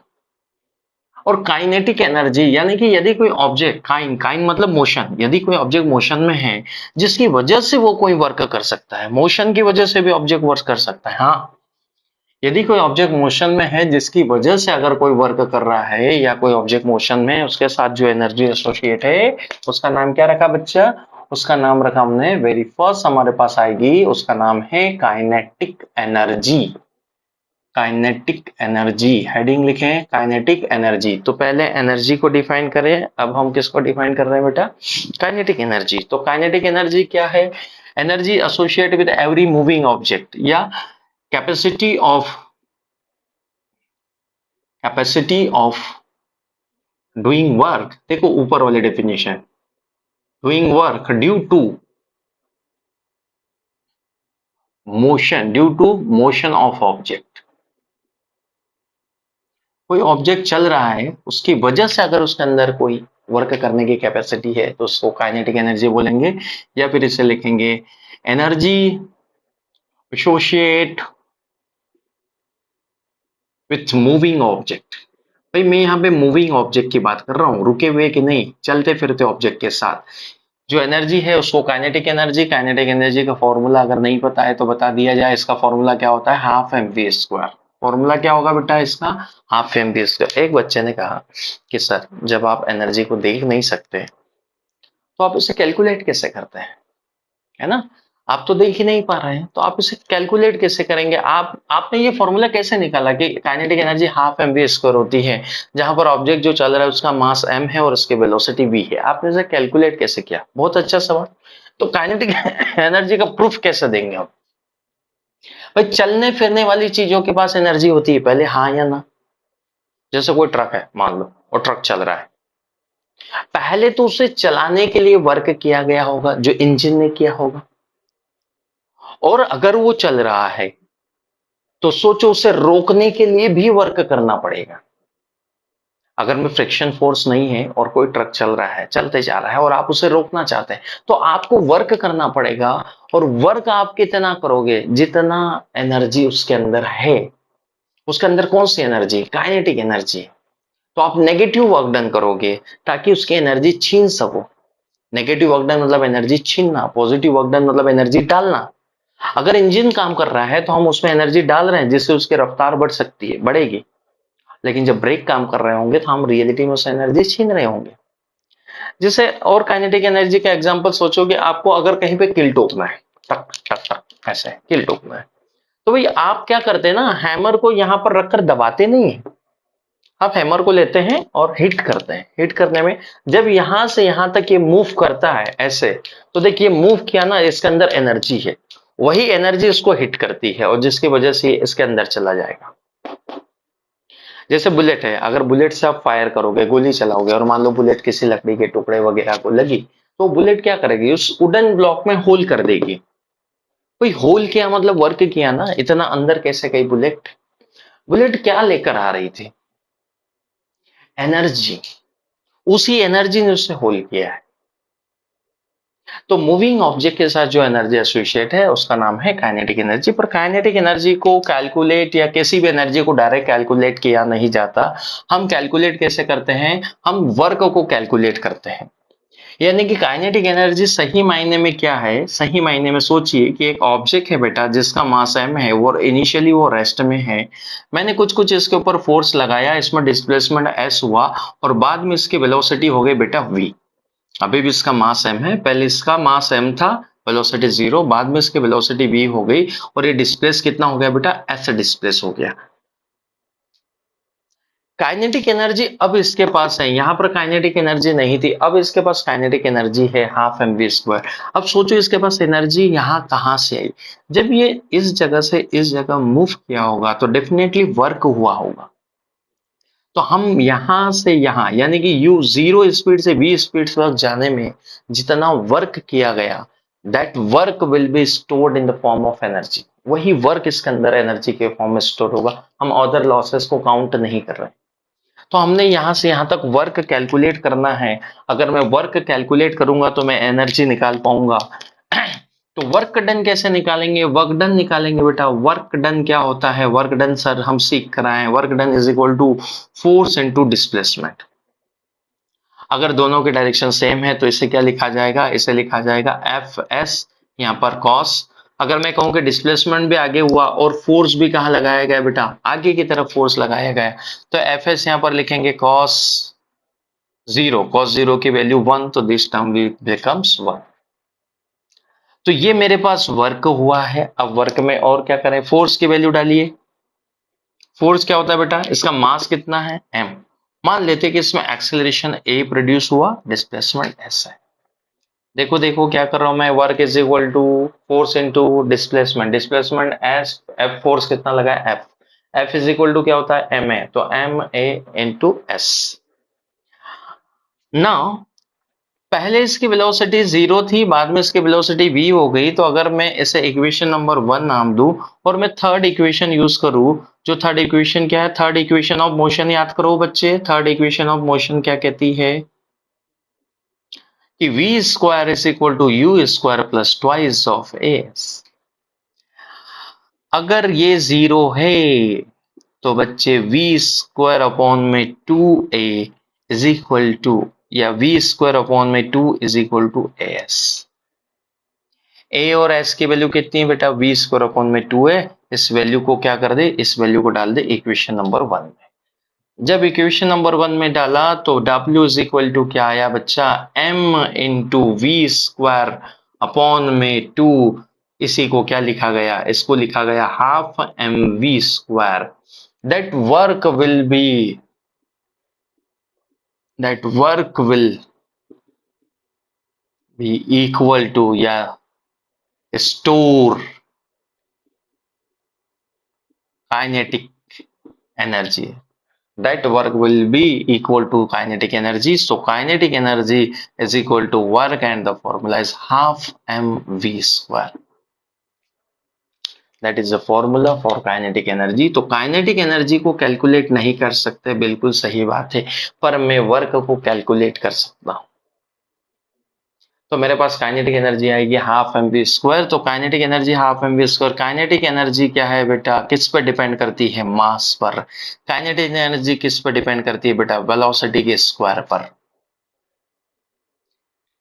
और काइनेटिक एनर्जी यानी कि यदि कोई ऑब्जेक्ट, काइन काइन मतलब मोशन, यदि कोई ऑब्जेक्ट मोशन में है जिसकी वजह से वो कोई वर्क कर सकता है, मोशन की वजह से भी ऑब्जेक्ट वर्क कर सकता है। हाँ, यदि कोई ऑब्जेक्ट मोशन में है जिसकी वजह से अगर कोई वर्क कर रहा है, या कोई ऑब्जेक्ट मोशन में उसके साथ जो एनर्जी एसोसिएट है, उसका नाम क्या रखा बच्चा? उसका नाम रखा हमने, वेरी फर्स्ट हमारे पास आएगी, उसका नाम है kinetic energy. Kinetic energy heading लिखें, काइनेटिक एनर्जी। तो पहले एनर्जी को डिफाइन करें, अब हम किसको डिफाइन कर रहे हैं बेटा? Kinetic energy. तो काइनेटिक एनर्जी क्या है? Energy associate with every moving object, या कैपेसिटी ऑफ डूइंग वर्क। देखो ऊपर वाली definition, doing work due to motion of object. कोई ऑब्जेक्ट चल रहा है, उसकी वजह से अगर उसके अंदर कोई वर्क करने की कैपेसिटी है तो उसको काइनेटिक एनर्जी बोलेंगे। या फिर इसे लिखेंगे energy associate with moving object. भाई मैं यहाँ पे मूविंग ऑब्जेक्ट की बात कर रहा हूँ, रुके हुए कि नहीं, चलते फिरते ऑब्जेक्ट के साथ जो एनर्जी है उसको काइनेटिक एनर्जी। काइनेटिक एनर्जी का फॉर्मूला अगर नहीं पता है तो बता दिया जाए, इसका फॉर्मूला क्या होता है? Half M we square. Formula क्या होगा बेटा इसका? Half M we square. एक बच्चे ने कहा कि सर जब आप एनर्जी को देख नहीं सकते तो आप उसे कैलकुलेट कैसे करते हैं, है ना? आप तो देख ही नहीं पा रहे हैं तो आप इसे कैलकुलेट कैसे करेंगे? आपने ये फॉर्मूला कैसे निकाला कि kinetic energy half M we square होती है, जहां पर ऑब्जेक्ट जो चल रहा है उसका मास m है और उसकी वेलोसिटी v है? आपने इसे कैलकुलेट कैसे किया? बहुत अच्छा सवाल। तो काइनेटिक एनर्जी का प्रूफ कैसे देंगे हम? भाई चलने फिरने वाली चीजों के पास एनर्जी होती है पहले, हाँ या ना? जैसे कोई ट्रक है मान लो, और ट्रक चल रहा है, पहले तो उसे चलाने के लिए वर्क किया गया होगा जो इंजन ने किया होगा। और अगर वो चल रहा है तो सोचो उसे रोकने के लिए भी वर्क करना पड़ेगा। अगर में फ्रिक्शन फोर्स नहीं है और कोई ट्रक चल रहा है, चलते जा रहा है, और आप उसे रोकना चाहते हैं तो आपको वर्क करना पड़ेगा। और वर्क आप कितना करोगे? जितना एनर्जी उसके अंदर है। उसके अंदर कौन सी एनर्जी? Kinetic energy. तो आप नेगेटिव वर्क डन करोगे ताकि उसकी एनर्जी छीन सको। नेगेटिव वर्क डन मतलब एनर्जी छीनना, पॉजिटिव वर्क डन मतलब एनर्जी डालना। अगर इंजन काम कर रहा है तो हम उसमें एनर्जी डाल रहे हैं जिससे उसकी रफ्तार बढ़ सकती है, बढ़ेगी। लेकिन जब ब्रेक काम कर रहे होंगे तो हम रियलिटी में उस एनर्जी छीन रहे होंगे। जैसे और काइनेटिक एनर्जी का एग्जांपल सोचो कि आपको अगर कहीं पे किल ठोकना है, टक टक टक ऐसे किल ठोकना है, तो भाई आप क्या करते हैं ना, हैमर को यहां पर रखकर दबाते नहीं है, आप हैमर को लेते हैं और हिट करते हैं। हिट करने में जब यहां से यहां तक ये मूव करता है ऐसे, तो देखिए मूव किया ना, इसके अंदर एनर्जी है, वही एनर्जी इसको हिट करती है और जिसकी वजह से ये इसके अंदर चला जाएगा। जैसे बुलेट है, अगर बुलेट से आप फायर करोगे, गोली चलाओगे, और मान लो बुलेट किसी लकड़ी के टुकड़े वगैरह को लगी, तो बुलेट क्या करेगी? उस वुडन ब्लॉक में होल कर देगी। भाई होल किया मतलब वर्क किया ना, इतना अंदर कैसे गई बुलेट? बुलेट क्या लेकर आ रही थी? एनर्जी। उसी एनर्जी ने उससे होल किया है। तो मूविंग ऑब्जेक्ट के साथ जो एनर्जी एसोसिएट है उसका नाम है काइनेटिक एनर्जी। पर काइनेटिक एनर्जी को कैलकुलेट या किसी भी एनर्जी को डायरेक्ट कैलकुलेट किया नहीं जाता। हम कैलकुलेट कैसे करते हैं? हम वर्क को कैलकुलेट करते हैं। यानी कि काइनेटिक एनर्जी सही मायने में क्या है? सही मायने में सोचिए कि एक ऑब्जेक्ट है बेटा जिसका मास m है और इनिशियली वो रेस्ट में है। मैंने कुछ-कुछ इसके ऊपर फोर्स लगाया, इसमें डिस्प्लेसमेंट s हुआ और बाद में इसकी वेलोसिटी हो गई बेटा v। अभी भी इसका मास m है, पहले इसका मास m था, वेलोसिटी 0, बाद में इसकी वेलोसिटी v हो गई और ये डिस्प्लेस कितना हो गया बेटा? s डिस्प्लेस हो गया। काइनेटिक एनर्जी अब इसके पास है, यहाँ पर काइनेटिक एनर्जी नहीं थी, अब इसके पास काइनेटिक एनर्जी है हाफ एम वी स्क्वायर। अब सोचो इसके पास एनर्जी यहाँ कहाँ से आई? जब ये इस जगह से इस जगह मूव किया होगा तो डेफिनेटली वर्क हुआ होगा। तो हम यहाँ से यहाँ यानी कि u जीरो स्पीड से v स्पीड तक जाने में जितना वर्क किया गया, that work will be stored in the form of energy. वही वर्क इसके अंदर एनर्जी के फॉर्म में स्टोर होगा। हम अदर लॉसेस को काउंट नहीं कर रहे। तो हमने यहाँ से यहाँ तक वर्क कैलकुलेट करना है। अगर मैं वर्क कैलकुलेट करूंगा तो मैं एनर्जी निकाल पाऊंगा। तो वर्क डन कैसे निकालेंगे? वर्क डन निकालेंगे बेटा। वर्क डन क्या होता है? वर्क डन सर हम सीख कर आए हैं। Work done is equal to force into displacement. अगर दोनों के डायरेक्शन सेम है तो इसे क्या लिखा जाएगा? इसे लिखा जाएगा एफ एस, यहाँ पर कॉस। अगर मैं कहूं कि डिस्प्लेसमेंट भी आगे हुआ और फोर्स भी कहाँ लगाया गया बेटा? आगे की तरफ फोर्स लगाया गया, तो एफ एस यहाँ पर लिखेंगे कॉस जीरो। कॉस जीरो की वैल्यू 1, तो दिस टर्म बिकम्स 1। तो ये मेरे पास वर्क हुआ है। अब वर्क में और क्या करें? फोर्स की वैल्यू डालिए। फोर्स क्या होता है बेटा? इसका मास कितना है? m। मान लेते कि इसमें एक्सेलरेशन a प्रोड्यूस हुआ, डिस्प्लेसमेंट s है। देखो देखो क्या कर रहा हूं मैं? Work is equal to force into displacement. Displacement s, f force कितना लगा है? f। f is equal to क्या होता है? ma, तो ma इंटू s। नाउ पहले इसकी वेलोसिटी 0 थी, बाद में इसकी वेलोसिटी v हो गई। तो अगर मैं इसे इक्वेशन नंबर 1 नाम दूं और मैं थर्ड इक्वेशन यूज करूं, जो थर्ड इक्वेशन क्या है? थर्ड इक्वेशन ऑफ मोशन याद करो बच्चे। थर्ड इक्वेशन ऑफ मोशन क्या कहती है? कि v square is equal to u square plus twice of s. अगर ये 0 है तो बच्चे v स्क्वायर अपॉन में 2a इज इक्वल टू, या v स्क्वायर अपॉन में 2 इज इक्वल टू एस। ए और एस की वैल्यू कितनी है बेटा? वी स्क्वायर अपॉन में 2 है। इस वैल्यू को क्या कर दे? इस वैल्यू को डाल दे इक्वेशन नंबर 1 में। जब इक्वेशन नंबर 1 में डाला तो W इज इक्वल टू क्या आया बच्चा? m into v square upon में 2। इसी को क्या लिखा गया? इसको लिखा गया half M we square. That work will be, that work will be equal to, या store kinetic energy. That work will be equal to kinetic energy. So kinetic energy is equal to work, and the formula is half mv square. That is the formula for kinetic energy. तो kinetic energy को कैलकुलेट नहीं कर सकते, बिल्कुल सही बात है, पर मैं वर्क को कैलकुलेट कर सकता हूँ। तो मेरे पास काइनेटिक एनर्जी आएगी हाफ एम वी स्क्वायर। तो kinetic energy half M we square. Kinetic energy क्या है बेटा? किस पर डिपेंड करती है? मास पर। काइनेटिक एनर्जी किस पर डिपेंड करती है बेटा? वेलोसिटी के स्क्वायर पर।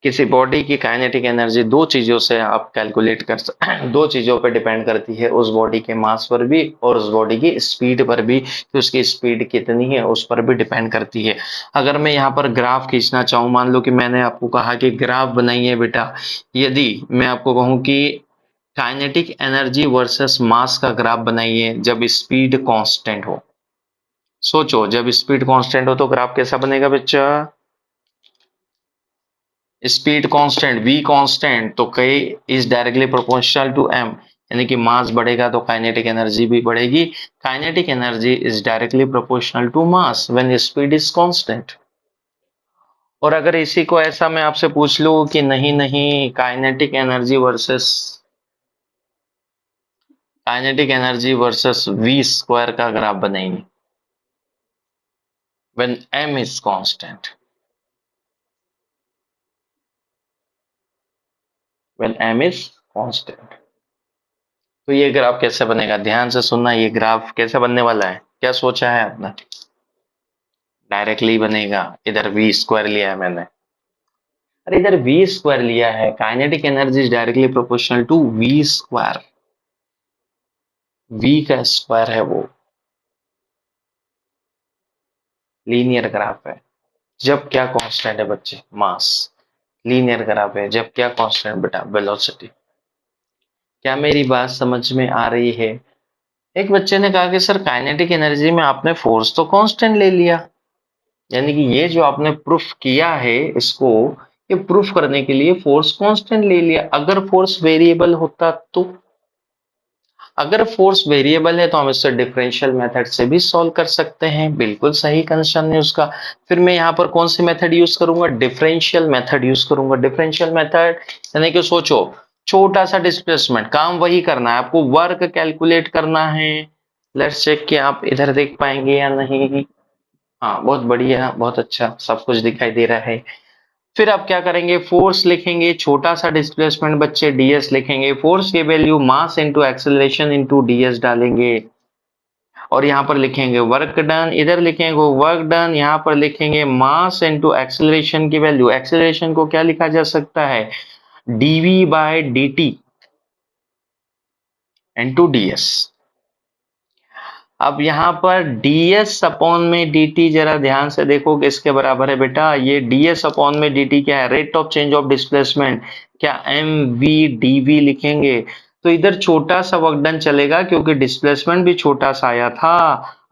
किसी बॉडी की काइनेटिक एनर्जी दो चीजों से आप कैलकुलेट कर सकते, दो चीजों पर डिपेंड करती है, उस बॉडी के मास पर भी और उस बॉडी की स्पीड पर भी, कि उसकी स्पीड कितनी है उस पर भी डिपेंड करती है। अगर मैं यहाँ पर ग्राफ खींचना चाहूँ, मान लो कि मैंने आपको कहा कि ग्राफ बनाइए बेटा। यदि मैं आपको कहूँ कि काइनेटिक एनर्जी वर्सेस मास का ग्राफ बनाइए जब स्पीड कांस्टेंट हो। सोचो, जब स्पीड कांस्टेंट हो तो ग्राफ कैसा बनेगा बच्चा? स्पीड कांस्टेंट v कांस्टेंट, तो k is directly proportional to m। यानी कि मास बढ़ेगा तो काइनेटिक एनर्जी भी बढ़ेगी। Kinetic energy is directly proportional to mass when speed is constant. और अगर इसी को ऐसा मैं आपसे पूछ लूं कि नहीं नहीं, kinetic energy versus v square का ग्राफ बनाएंगे when m is constant, when m is constant. तो ये ग्राफ कैसे बनेगा? ध्यान से सुनना, ये ग्राफ कैसे बनने वाला है, क्या सोचा है आपने? डायरेक्टली बनेगा। इधर वी स्क्वायर लिया है मैंने, अरे इधर वी स्क्वायर लिया है, kinetic energy is directly proportional to v square, v का स्क्वायर है वो, लीनियर ग्राफ है। जब क्या कांस्टेंट है बच्चे? मास। लीनियर ग्राफ है जब क्या कांस्टेंट बेटा? वेलोसिटी। क्या मेरी बात समझ में आ रही है? एक बच्चे ने कहा कि सर काइनेटिक एनर्जी में आपने फोर्स तो कांस्टेंट ले लिया, यानी कि ये जो आपने प्रूफ किया है इसको, ये प्रूफ करने के लिए फोर्स कांस्टेंट ले लिया। अगर फोर्स वेरिएबल होता तो? अगर फोर्स वेरिएबल है तो हम इससे डिफरेंशियल मेथड से भी सॉल्व कर सकते हैं। बिल्कुल सही कंसर्न है उसका। फिर मैं यहाँ पर कौन सी मेथड यूज करूंगा? डिफरेंशियल मेथड यूज करूंगा। डिफरेंशियल मेथड यानी कि सोचो, छोटा सा डिस्प्लेसमेंट, काम वही करना है आपको, वर्क कैलकुलेट करना है। लेट्स चेक कि आप इधर देख पाएंगे या नहीं। हाँ बहुत बढ़िया, बहुत अच्छा, सब कुछ दिखाई दे रहा है। फिर आप क्या करेंगे? फोर्स लिखेंगे, छोटा सा डिस्प्लेसमेंट बच्चे डीएस लिखेंगे, फोर्स की वैल्यू मास इनटू एक्सेलरेशन इनटू डीएस डालेंगे, और यहाँ पर लिखेंगे वर्क डन, इधर लिखेंगे वर्क डन, यहाँ पर लिखेंगे मास इनटू एक्सेलरेशन की वैल्यू। एक्सेलरेशन को क्या लिखा जा सकता है? Dv by d into ds. अब यहाँ पर ds अपॉन में dt जरा ध्यान से देखो किसके बराबर है बेटा? ये ds अपॉन में dt क्या है? Rate of change of displacement. क्या mv dv लिखेंगे? तो इधर छोटा सा वर्क डन चलेगा क्योंकि डिस्प्लेसमेंट भी छोटा सा आया था।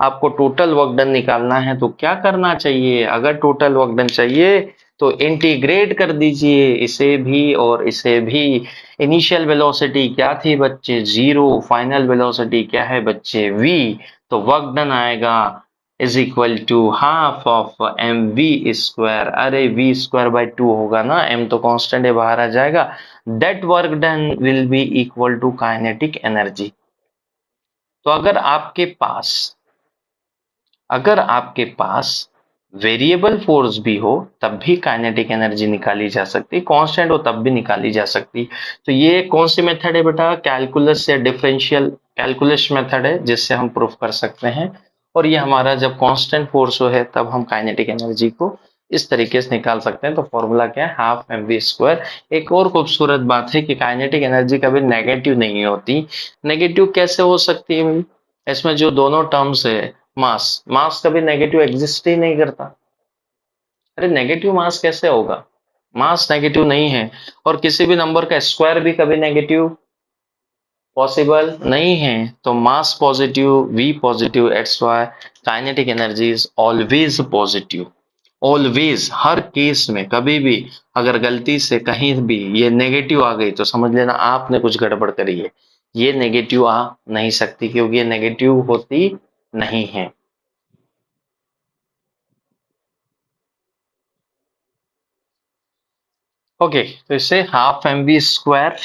आपको टोटल वर्क डन निकालना है तो क्या करना चाहिए? अगर टोटल वर्क डन चाहिए तो इंटीग्रेट कर दीजिए इसे भी और इसे भी। इनिशियल वेलोसिटी क्या थी बच्चे? 0। फाइनल वेलोसिटी क्या है बच्चे? v। तो वर्क डन आएगा is equal to half of m we square. अरे वी स्क्वायर बाई 2 होगा ना, एम तो कांस्टेंट है बाहर आ जाएगा। That work done will be equal to kinetic energy. तो अगर आपके पास वेरिएबल फोर्स भी हो तब भी काइनेटिक एनर्जी निकाली जा सकती, कांस्टेंट हो तब भी निकाली जा सकती। तो ये कौन सी मेथड है बेटा? कैलकुलस या डिफरेंशियल कैलकुलस मेथड है जिससे हम प्रूफ कर सकते हैं। और ये हमारा जब कांस्टेंट फोर्स हो है तब हम काइनेटिक एनर्जी को इस तरीके से निकाल सकते हैं। तो फॉर्मूला क्या है? Half M we square. एक और खूबसूरत बात है कि काइनेटिक एनर्जी कभी नेगेटिव नहीं होती। नेगेटिव कैसे हो सकती है भाई? इसमें जो दोनों टर्म्स है, मास, मास कभी नेगेटिव एग्जिस्ट ही नहीं करता। अरे नेगेटिव मास कैसे होगा? मास नेगेटिव नहीं है, और किसी भी नंबर का स्क्वायर भी कभी नेगेटिव पॉसिबल नहीं है। तो mass positive, V positive, that's why kinetic energy is always positive. Always, हर केस में कभी भी अगर गलती से कहीं भी ये नेगेटिव आ गई तो समझ लेना आपने कुछ गड़बड़ करी है। ये नेगेटिव आ नहीं सकती क्योंकि ये नेगेटिव होती नहीं है। ओके, तो इसे हाफ एम वी स्क्वायर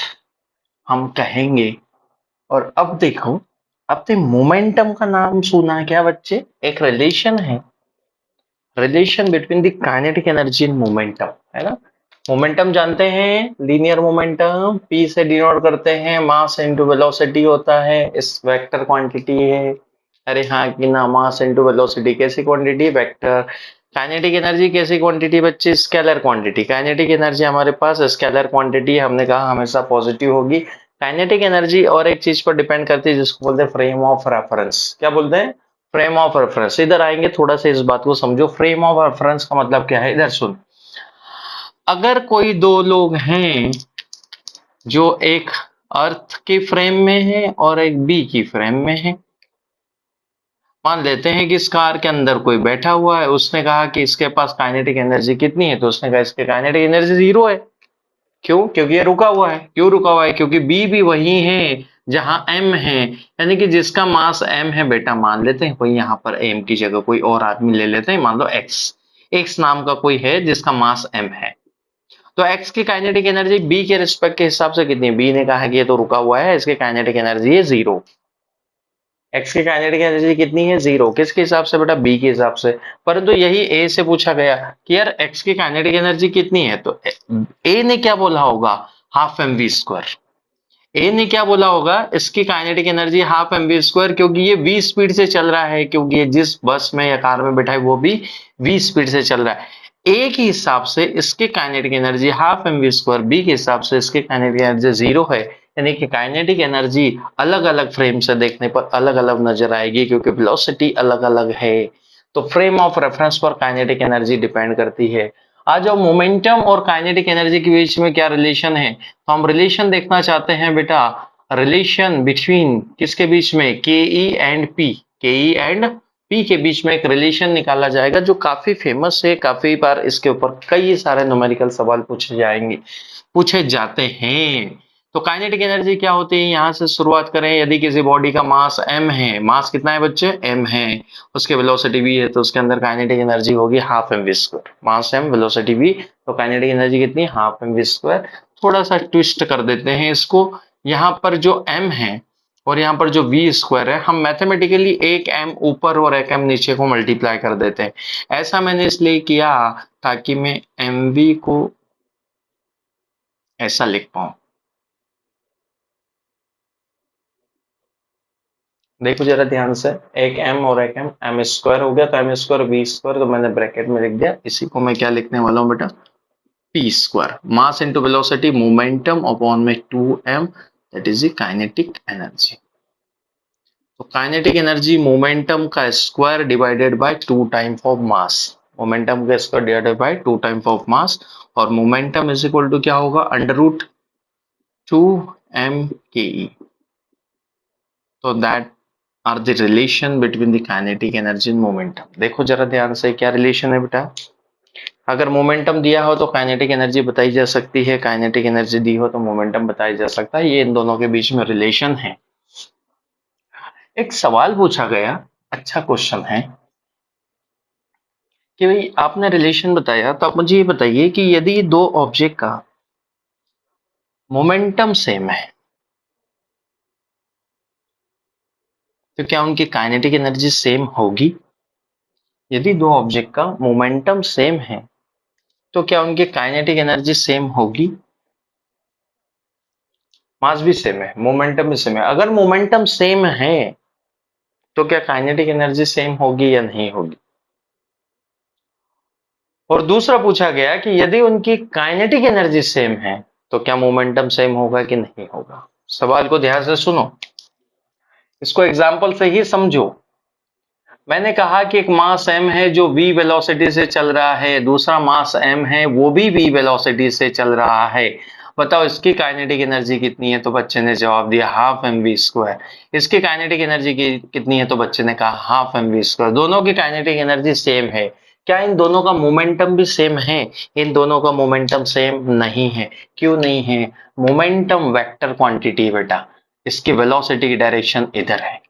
हम कहेंगे। और अब देखो, आपने मोमेंटम का नाम सुना है क्या बच्चे? एक रिलेशन है, relation between the kinetic energy and momentum, है ना? मोमेंटम जानते हैं, लीनियर मोमेंटम, p से डिनोट करते हैं, मास इनटू वेलोसिटी होता है, इस वेक्टर क्वांटिटी है। अरे हाँ कि ना, मास इनटू वेलोसिटी कैसी क्वांटिटी? वेक्टर। काइनेटिक एनर्जी कैसी क्वांटिटी बच्चे? Scalar quantity. काइनेटिक एनर्जी हमारे पास स्केलर क्वांटिटी, हमने कहा हमेशा पॉजिटिव होगी। काइनेटिक एनर्जी और एक चीज पर डिपेंड करती है जिसको बोलते हैं फ्रेम ऑफ रेफरेंस। क्या बोलते हैं? Frame of reference. इधर आएंगे, थोड़ा सा इस बात को समझो। फ्रेम ऑफ रेफरेंस का मतलब क्या है? इधर सुन, अगर कोई दो लोग हैं जो एक अर्थ के फ्रेम में है और एक बी की फ्रेम में है, मान लेते हैं कि इस कार के अंदर कोई बैठा हुआ है, उसने कहा कि इसके पास काइनेटिक एनर्जी कितनी है, तो उसने कहा इसके काइनेटिक एनर्जी 0 है। क्यों? क्योंकि ये रुका हुआ है। क्यों रुका हुआ है? क्योंकि बी भी वही है जहां एम है, यानी कि जिसका मास एम है बेटा, मान लेते हैं कोई यहाँ पर एम की जगह कोई और आदमी ले लेते हैं, मान लो एक्स, एक्स नाम का कोई है जिसका मास एम है। तो एक्स की काइनेटिक एनर्जी बी के रिस्पेक्ट के हिसाब से कितनी है? बी ने कहा है कि ये तो रुका हुआ है, इसकी काइनेटिक एनर्जी है 0। एक्स की काइनेटिक एनर्जी कितनी है? 0। किसके हिसाब से बेटा? बी के हिसाब से। परंतु यही ए से पूछा गया कि यार एक्स की काइनेटिक एनर्जी कितनी है, तो ए ने क्या बोला होगा? Half M we square. A ने क्या बोला होगा? इसकी kinetic energy half M we square, क्योंकि ये वी स्पीड से चल रहा है, क्योंकि ये जिस बस में या कार में बैठा है वो भी वी स्पीड से चल रहा है। ए के हिसाब से इसके kinetic energy half M we square, B के हिसाब से इसके काइनेटिक एनर्जी 0 है, यानी कि काइनेटिक एनर्जी अलग अलग फ्रेम से देखने पर अलग अलग नजर आएगी क्योंकि वेलोसिटी अलग अलग है। तो फ्रेम ऑफ रेफरेंस पर काइनेटिक एनर्जी डिपेंड करती है। आज जो मोमेंटम और काइनेटिक एनर्जी के बीच में क्या रिलेशन है, तो हम रिलेशन देखना चाहते हैं बेटा, रिलेशन बिटवीन किसके बीच में, के ई एंड पी, के ई एंड पी के बीच में एक रिलेशन निकाला जाएगा जो काफी फेमस है, काफी बार इसके ऊपर कई सारे न्यूमेरिकल सवाल पूछे जाएंगे, पूछे जाते हैं। तो काइनेटिक एनर्जी क्या होती है, यहां से शुरुआत करें। यदि किसी बॉडी का मास m है, मास कितना है बच्चे, m है, उसके वेलोसिटी v है, तो उसके अंदर काइनेटिक एनर्जी होगी half M we square. Mass m, velocity v, तो काइनेटिक एनर्जी कितनी, हाफ एम वी स्क्वायर। थोड़ा सा ट्विस्ट कर देते हैं इसको, यहाँ पर जो m है और यहाँ पर जो वी स्क्वायर है, हम मैथमेटिकली एक m ऊपर और एक m नीचे को मल्टीप्लाई कर देते हैं। ऐसा मैंने इसलिए किया ताकि मैं mv को ऐसा लिख पाऊं। देखो जरा ध्यान से, एक m और एक m, m स्क्वायर हो गया तो m स्क्वायर वी स्क्वायर, तो मैंने ब्रैकेट में लिख दिया। इसी को मैं क्या लिखने वाला हूँ बेटा, p square, mass into velocity, momentum upon में 2m, that is the kinetic energy. तो काइनेटिक एनर्जी मोमेंटम का square divided by 2 time of mass, momentum का square divided by 2 time of mass, और मोमेंटम इज इक्वल टू क्या होगा, अंडर रूट 2m के ई। तो that are the relation between the kinetic energy and momentum. देखो जरा ध्यान से क्या रिलेशन है बेटा, अगर मोमेंटम दिया हो तो काइनेटिक एनर्जी बताई जा सकती है, काइनेटिक एनर्जी दी हो तो मोमेंटम बताया जा सकता है, ये इन दोनों के बीच में रिलेशन है। एक सवाल पूछा गया, अच्छा क्वेश्चन है कि भाई आपने रिलेशन बताया, तो आप मुझे ये बताइए कि यदि दो ऑब्जेक्ट का मोमेंटम सेम है तो क्या उनकी काइनेटिक एनर्जी सेम होगी। यदि दो ऑब्जेक्ट का मोमेंटम सेम है तो क्या उनकी काइनेटिक एनर्जी सेम होगी। मास भी सेम है, मोमेंटम भी सेम है, अगर मोमेंटम सेम है तो क्या काइनेटिक एनर्जी सेम होगी या नहीं होगी। और दूसरा पूछा गया कि यदि उनकी काइनेटिक एनर्जी सेम है तो क्या मोमेंटम सेम होगा कि नहीं होगा। सवाल को ध्यान से सुनो, इसको एग्जाम्पल से ही समझो। मैंने कहा कि एक मास m है जो v वेलोसिटी से चल रहा है, दूसरा मास m है वो भी v वेलोसिटी से चल रहा है। बताओ इसकी काइनेटिक एनर्जी कितनी है, तो बच्चे ने जवाब दिया हाफ एम वी स्क्वायर। इसकी काइनेटिक एनर्जी कितनी है, तो बच्चे ने कहा हाफ एम वी स्क्वायर। दोनों की काइनेटिक एनर्जी सेम है। क्या इन दोनों का मोमेंटम भी सेम है, इन दोनों का मोमेंटम सेम नहीं है। क्यों नहीं है, मोमेंटम वेक्टर क्वांटिटी बेटा, इसकी वेलोसिटी की डायरेक्शन इधर है।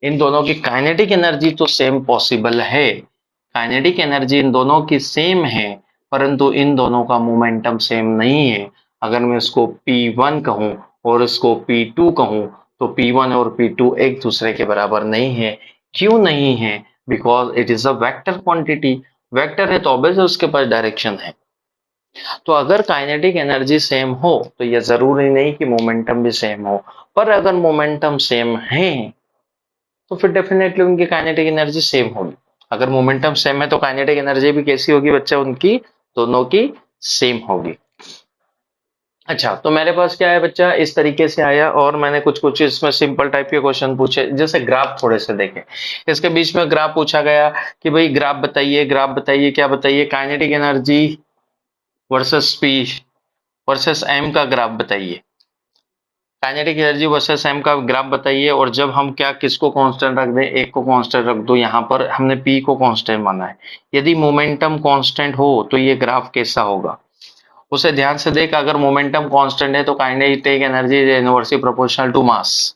इन दोनों की काइनेटिक एनर्जी तो सेम पॉसिबल है, काइनेटिक एनर्जी इन दोनों की सेम है, परंतु इन दोनों का मोमेंटम सेम नहीं है। अगर मैं इसको P1 कहूं और इसको P2 कहूं तो P1 और P2 एक दूसरे के बराबर नहीं है। क्यों नहीं है, because it is a vector quantity. Vector है तो ऑब्वियसली उसके पास डायरेक्शन है। तो अगर काइनेटिक एनर्जी सेम हो तो यह जरूरी नहीं कि मोमेंटम भी सेम हो, पर अगर मोमेंटम सेम है तो फिर डेफिनेटली उनकी काइनेटिक एनर्जी सेम होगी। अगर मोमेंटम सेम है तो काइनेटिक एनर्जी भी कैसी होगी बच्चा, उनकी दोनों की सेम होगी। अच्छा, तो मेरे पास क्या है बच्चा, इस तरीके से आया और मैंने कुछ कुछ इसमें सिंपल टाइप के क्वेश्चन पूछे, जैसे ग्राफ थोड़े से देखें। इसके बीच में ग्राफ पूछा गया कि भाई ग्राफ बताइए, ग्राफ बताइए, क्या बताइए, kinetic energy versus p versus m का ग्राफ बताइए, काइनेटिक एनर्जी वर्सेस एम का ग्राफ बताइए। और जब हम क्या किसको कांस्टेंट रख दें, एक को कांस्टेंट रख दो, यहाँ पर हमने पी को कांस्टेंट माना है। यदि मोमेंटम कांस्टेंट हो तो ये ग्राफ कैसा होगा, उसे ध्यान से देख। अगर मोमेंटम कांस्टेंट है तो kinetic energy is inversely proportional to mass,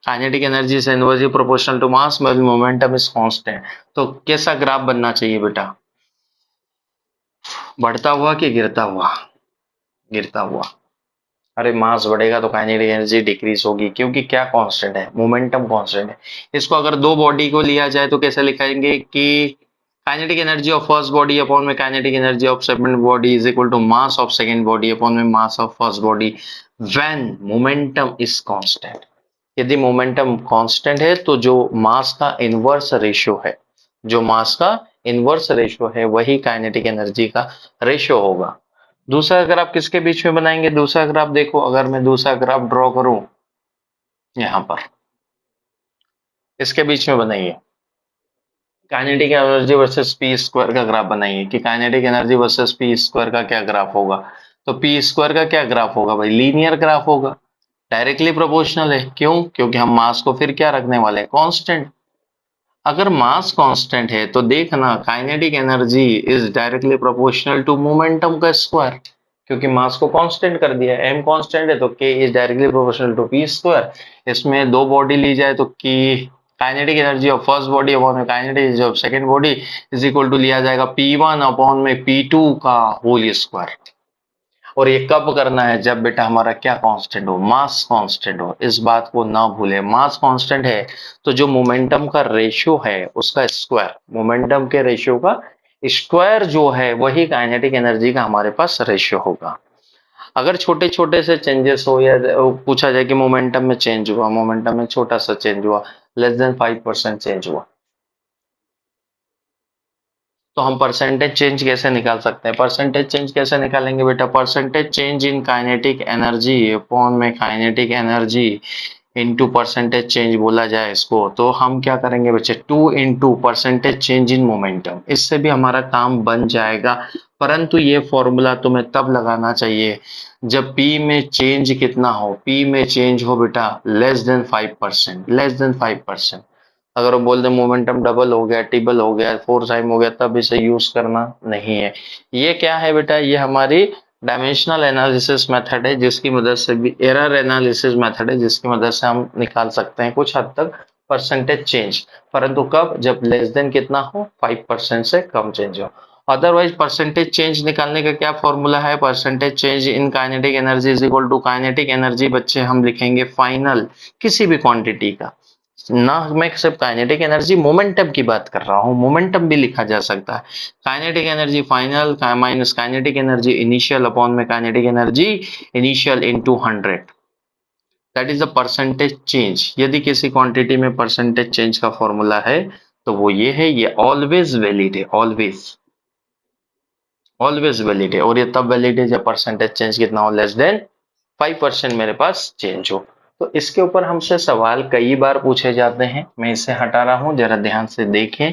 kinetic energy is inversely proportional to mass, momentum is constant. तो कैसा ग्राफ बनना चाहिए बेटा, बढ़ता हुआ कि गिरता हुआ, गिरता हुआ। अरे मास बढ़ेगा तो काइनेटिक एनर्जी डिक्रीज होगी, क्योंकि क्या कांस्टेंट है, मोमेंटम कांस्टेंट है। इसको अगर दो बॉडी को लिया जाए तो कैसे लिखेंगे कि kinetic energy of first body upon में kinetic energy of second body is equal to mass of second body upon में mass of first body when momentum is constant. यदि मोमेंटम कांस्टेंट है तो जो मास का इनवर्स रेशियो है, जो मास का इनवर्स रेशियो है वही काइनेटिक एनर्जी का रेशियो होगा। दूसरा अगर आप किसके बीच में बनाएंगे, दूसरा अगर आप देखो, अगर मैं दूसरा ग्राफ ड्रॉ करूं यहाँ पर, इसके बीच में बनाइए kinetic energy versus P square का ग्राफ बनाइए कि kinetic energy versus P square का क्या ग्राफ होगा। तो पी स्क्वायर का क्या ग्राफ होगा भाई, लीनियर ग्राफ होगा, डायरेक्टली प्रोपोर्शनल है। क्यों? क्योंकि हम मास को फिर क्या रखने वाले हैं, कांस्टेंट। अगर मास कांस्टेंट है तो देखना kinetic energy is directly proportional to momentum का स्क्वायर, क्योंकि मास को कांस्टेंट कर दिया, एम कांस्टेंट है तो K is directly proportional to P square. इसमें दो बॉडी ली जाए तो की kinetic energy of first body upon में kinetic energy of second body is equal to लिया जाएगा P1 अपॉन में P2 का होल स्क्वायर। और ये कब करना है, जब बेटा हमारा क्या कांस्टेंट हो, मास कांस्टेंट हो। इस बात को ना भूले, मास कांस्टेंट है तो जो मोमेंटम का रेशियो है उसका स्क्वायर, मोमेंटम के रेशियो का स्क्वायर जो है वही काइनेटिक एनर्जी का हमारे पास रेशियो होगा। अगर छोटे छोटे से चेंजेस हो या पूछा जाए कि मोमेंटम में चेंज हुआ, मोमेंटम में छोटा सा चेंज हुआ, <5% चेंज हुआ, तो हम परसेंटेज चेंज कैसे निकाल सकते हैं, परसेंटेज चेंज कैसे निकालेंगे बेटा, percentage change in kinetic energy upon में kinetic energy into percentage change बोला जाए इसको, तो हम क्या करेंगे बच्चे, 2 into percentage change in momentum, इससे भी हमारा काम बन जाएगा। परंतु ये फॉर्मूला तुम्हें तब लगाना चाहिए जब P में चेंज कितना हो, P में चेंज हो बेटा <5%, <5%। अगर वो बोल दे मोमेंटम डबल हो गया, ट्रिपल हो गया, फोर टाइम हो गया, तब इसे यूज करना नहीं है। ये क्या है बेटा, ये हमारी डायमेंशनल एनालिसिस मेथड है, जिसकी मदद से भी एरर एनालिसिस मेथड है, जिसकी मदद से हम निकाल सकते हैं कुछ हद तक परसेंटेज चेंज। परंतु कब, जब लेस देन कितना हो, 5% से कम चेंज हो। अदरवाइज परसेंटेज चेंज निकालने का क्या फॉर्मूला है, percentage change in kinetic energy is equal to kinetic energy बच्चे हम लिखेंगे फाइनल किसी भी क्वांटिटी का, ना मैं सिर्फ काइनेटिक एनर्जी मोमेंटम की बात कर रहा हूं, मोमेंटम भी लिखा जा सकता है। Kinetic energy final minus kinetic energy initial upon में kinetic energy initial into 100, that is the percentage change. यदि किसी क्वांटिटी में परसेंटेज चेंज का फॉर्मूला है तो वो ये है, ये ऑलवेज वैलिड है, ऑलवेज ऑलवेज वैलिड है। और ये तब वैलिड है जब परसेंटेज चेंज कितना हो, लेस देन 5% मेरे पास चेंज हो। तो इसके ऊपर हमसे सवाल कई बार पूछे जाते हैं, मैं इसे हटा रहा हूं, जरा ध्यान से देखें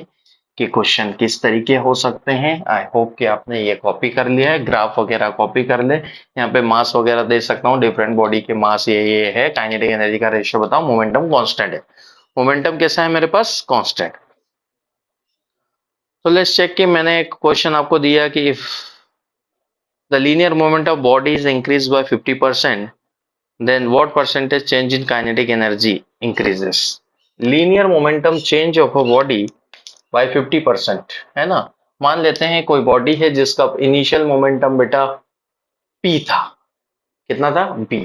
कि क्वेश्चन किस तरीके हो सकते हैं। आई होप कि आपने ये कॉपी कर लिया है, ग्राफ वगैरह कॉपी कर ले। यहाँ पे मास वगैरह दे सकता हूँ, डिफरेंट बॉडी के मास ये है, काइनेटिक एनर्जी का रेशियो बताओ, मोमेंटम कांस्टेंट है, मोमेंटम कैसा है मेरे पास, कांस्टेंट। तो लेट्स चेक कि मैंने एक क्वेश्चन आपको दिया कि if the linear moment of body is increase by 50%, then what percentage change in kinetic energy increases? Linear momentum change of a body by 50%, है ना। मान लेते हैं कोई बॉडी है जिसका इनिशियल मोमेंटम बेटा p था, कितना था, p।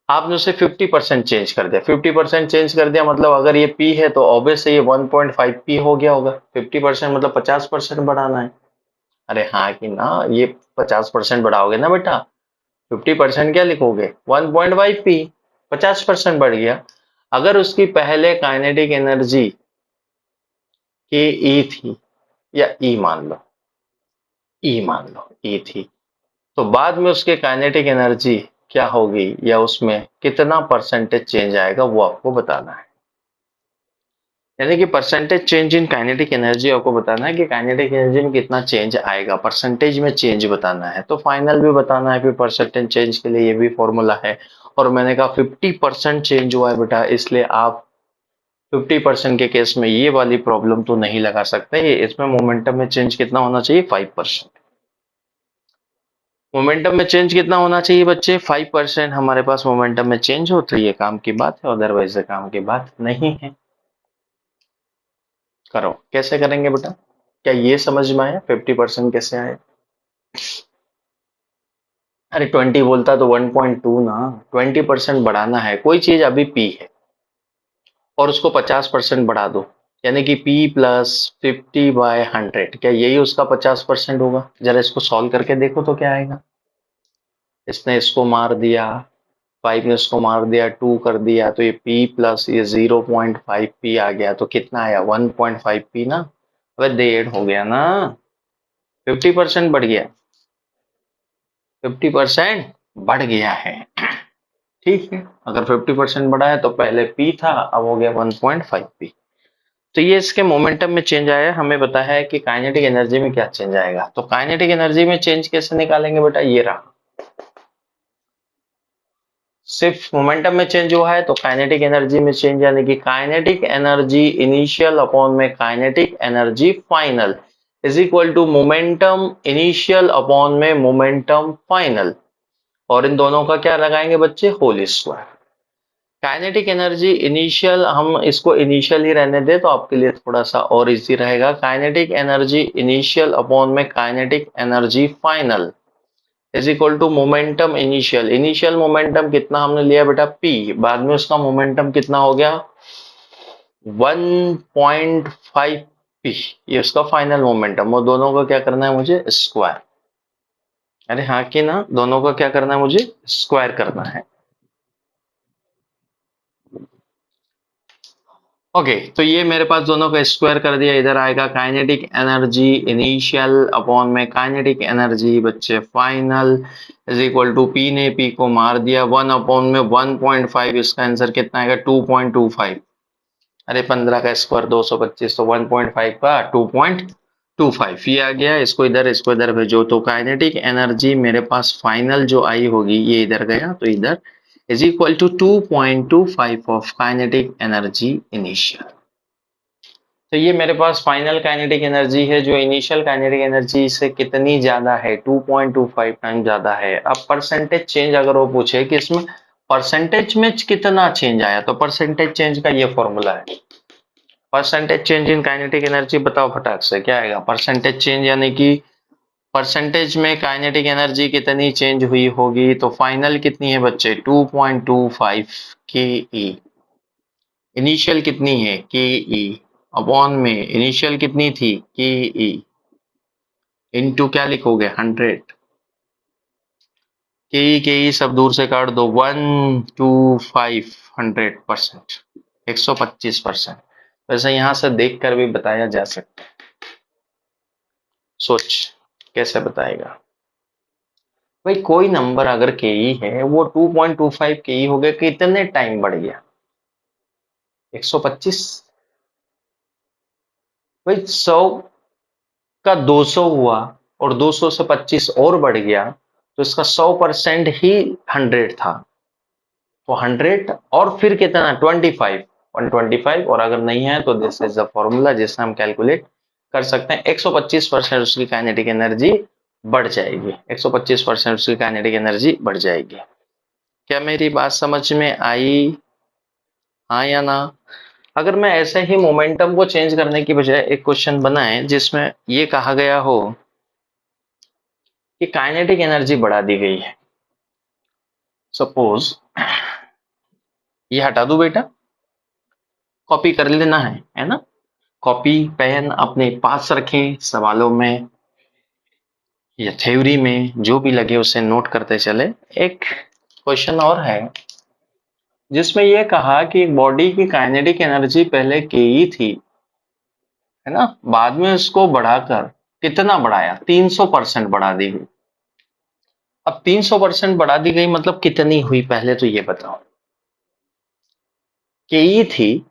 आपने उसे 50% चेंज कर दिया, 50% चेंज कर दिया मतलब अगर ये p है तो ऑब्वियस ये 1.5p हो गया होगा। 50% मतलब 50% बढ़ाना है। अरे हाँ कि ना, ये 50% बढ़ाओगे ना बेटा, 50% क्या लिखोगे, 1.5p, 50% बढ़ गया। अगर उसकी पहले काइनेटिक एनर्जी के ई थी, या ई मान लो, ई मान लो ई थी, तो बाद में उसके काइनेटिक एनर्जी क्या होगी या उसमें कितना परसेंटेज चेंज आएगा वो आपको बताना है। यानी कि percentage change in kinetic energy आपको बताना है कि काइनेटिक एनर्जी में कितना चेंज आएगा, परसेंटेज में चेंज बताना है। तो फाइनल भी बताना है, फिर परसेंटेज चेंज के लिए ये भी फॉर्मूला है। और मैंने कहा 50% चेंज हुआ है बेटा, इसलिए आप 50% के केस में ये वाली प्रॉब्लम तो नहीं लगा सकते। इसमें मोमेंटम में चेंज कितना होना चाहिए, 5%। मोमेंटम में चेंज कितना होना चाहिए बच्चे, 5% हमारे पास मोमेंटम में चेंज हो तो ये काम की बात है, अदरवाइज काम की बात नहीं है। करो, कैसे करेंगे बेटा, क्या ये समझ में आया, 50% कैसे आए। अरे 20 बोलता तो 1.2 ना, 20% बढ़ाना है, कोई चीज अभी पी है और उसको 50% बढ़ा दो, यानी कि p प्लस 50/100, क्या यही उसका 50% होगा। जरा इसको सॉल्व करके देखो तो क्या आएगा। इसने इसको मार दिया, 5 ने इसको मार दिया, 2 कर दिया, तो ये p प्लस ये 0.5p आ गया, तो कितना आया 1.5p ना। अबे 1.5 हो गया ना, 50% बढ़ गया, 50% बढ़ गया है। ठीक है, अगर 50% बढ़ा है तो पहले पी था, अब हो गया 1.5 पी। तो ये इसके मोमेंटम में चेंज आया। हमें पता है कि काइनेटिक एनर्जी में क्या चेंज आएगा, तो काइनेटिक एनर्जी में चेंज कैसे निकालेंगे बेटा, ये रहा। सिर्फ मोमेंटम में चेंज हुआ है तो काइनेटिक एनर्जी में चेंज, यानी कि काइनेटिक एनर्जी इनिशियल अपॉन में kinetic energy final is equal to momentum initial upon में मोमेंटम फाइनल, और इन दोनों का क्या लगाएंगे बच्चे, whole square. Kinetic energy initial, हम इसको इनिशियल ही रहने दें तो आपके लिए थोड़ा सा और इजी रहेगा। काइनेटिक एनर्जी इनिशियल अपॉन में kinetic energy final is equal to momentum initial. Initial momentum कितना हमने लिया बेटा, पी, बाद में उसका मोमेंटम कितना हो गया, 1.5 पी, ये उसका फाइनल मोमेंटम। और दोनों का क्या करना है मुझे, स्क्वायर। अरे हाँ कि ना, दोनों का क्या करना है मुझे, स्क्वायर करना है। ओके, तो ये मेरे पास दोनों का स्क्वायर कर दिया, इधर आएगा काइनेटिक एनर्जी इनिशियल अपॉन में काइनेटिक एनर्जी बच्चे final is equal to, p ने पी को मार दिया, 1 अपॉन में 1.5, इसका आंसर कितना आएगा 2.25। अरे 15 का स्क्वायर 225, तो 1.5 का 2.25 ये आ गया। इसको इधर भेजो, तो काइनेटिक एनर्जी मेरे पास फाइनल जो आई होगी ये इधर गया, तो इधर is equal to 2.25 of kinetic energy initial. तो ये मेरे पास फाइनल काइनेटिक एनर्जी है जो इनिशियल काइनेटिक एनर्जी से कितनी ज्यादा है, 2.25 टाइम ज्यादा है। अब परसेंटेज चेंज अगर वो पूछे कि इसमें परसेंटेज में कितना चेंज आया, तो परसेंटेज चेंज का ये फॉर्मूला है। Percentage change in kinetic energy बताओ फटाक से क्या आएगा, परसेंटेज चेंज यानी कि परसेंटेज में काइनेटिक एनर्जी कितनी चेंज हुई होगी, तो फाइनल कितनी है बच्चे 2.25 के ई, इनिशियल कितनी है के ई, अपॉन में इनिशियल कितनी थी के ई, इनटू क्या लिखोगे 100, के ई सब दूर से काट दो, 125 100%, 125%। वैसे यहां से देख कर भी बताया जा सकता है, सोच कैसे बताएगा भाई। कोई नंबर अगर के ई है वो 2.25 के ई हो गया, कितने टाइम बढ़ गया, 125। भाई 100 का 200 हुआ और 200 से 25 और बढ़ गया, तो इसका 100% ही 100 था, तो 100 और फिर कितना 25, 125, और अगर नहीं है तो दिस इज द फॉर्मूला जिससे हम कैलकुलेट कर सकते हैं। 125% उसकी काइनेटिक एनर्जी बढ़ जाएगी, 125% उसकी काइनेटिक एनर्जी बढ़ जाएगी। क्या मेरी बात समझ में आई, हाँ या ना। अगर मैं ऐसे ही मोमेंटम को चेंज करने की बजाय एक क्वेश्चन बनाए जिसमें ये कहा गया हो कि काइनेटिक एनर्जी बढ़ा दी गई है, सपोज ये हटा दूं बेटा, कॉपी कर लेना है ना, कॉपी पेन अपने पास रखें, सवालों में या थ्योरी में जो भी लगे उसे नोट करते चले। एक क्वेश्चन और है जिसमें यह कहा कि एक बॉडी की काइनेटिक एनर्जी पहले के ई थी, है ना, बाद में उसको बढ़ाकर कितना बढ़ाया, 300% बढ़ा दी गई। अब 300% बढ़ा दी गई मतलब कितनी हुई, पहले तो ये बताओ। के ई थी,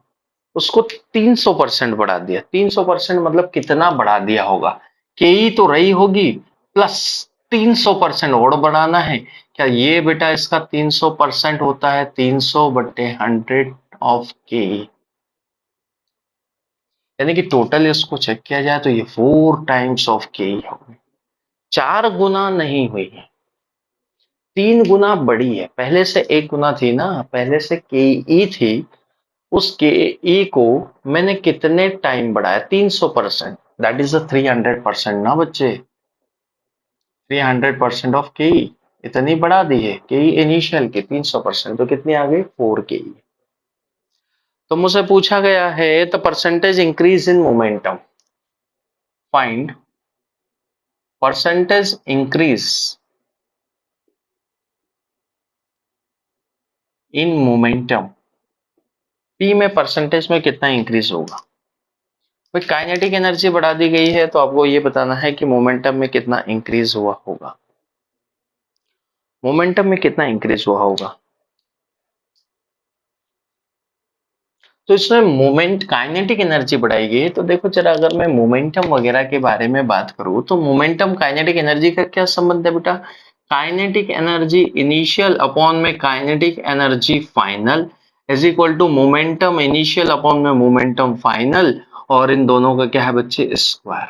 उसको 300% बढ़ा दिया, 300% मतलब कितना बढ़ा दिया होगा, के ई तो रही होगी प्लस 300% और बढ़ाना है। क्या ये बेटा इसका 300% होता है, 300/100 ऑफ के ई, यानी कि टोटल इसको चेक किया जाए तो ये 4 टाइम्स ऑफ के ई होगी। 4 गुना नहीं हुई है, 3 गुना बढ़ी है, पहले से 1 गुना थी ना, पहले से के ई थी, उस के ई को मैंने कितने टाइम बढ़ाया, 300%, दैट इज 300% ना बच्चे, 300% ऑफ के ई, इतनी बढ़ा दी है के ई इनिशियल की 300%, तो कितनी आ गई 4 के ई। तो मुझसे पूछा गया है the percentage increase in momentum, find percentage increase in momentum, P में परसेंटेज में कितना इंक्रीज होगा। भाई काइनेटिक एनर्जी बढ़ा दी गई है तो आपको ये बताना है कि मोमेंटम में कितना इंक्रीज हुआ होगा। मोमेंटम में कितना इंक्रीज हुआ होगा। तो इसमें मोमेंट काइनेटिक एनर्जी बढ़ाई गई है, तो देखो जरा अगर मैं मोमेंटम वगैरह के बारे में बात करूं तो मोमेंटम काइनेटिक एनर्जी का क्या संबंध है बेटा। काइनेटिक एनर्जी इनिशियल अपॉन में kinetic energy final is equal to momentum initial upon में मोमेंटम फाइनल, और इन दोनों का क्या है बच्चे, स्क्वायर।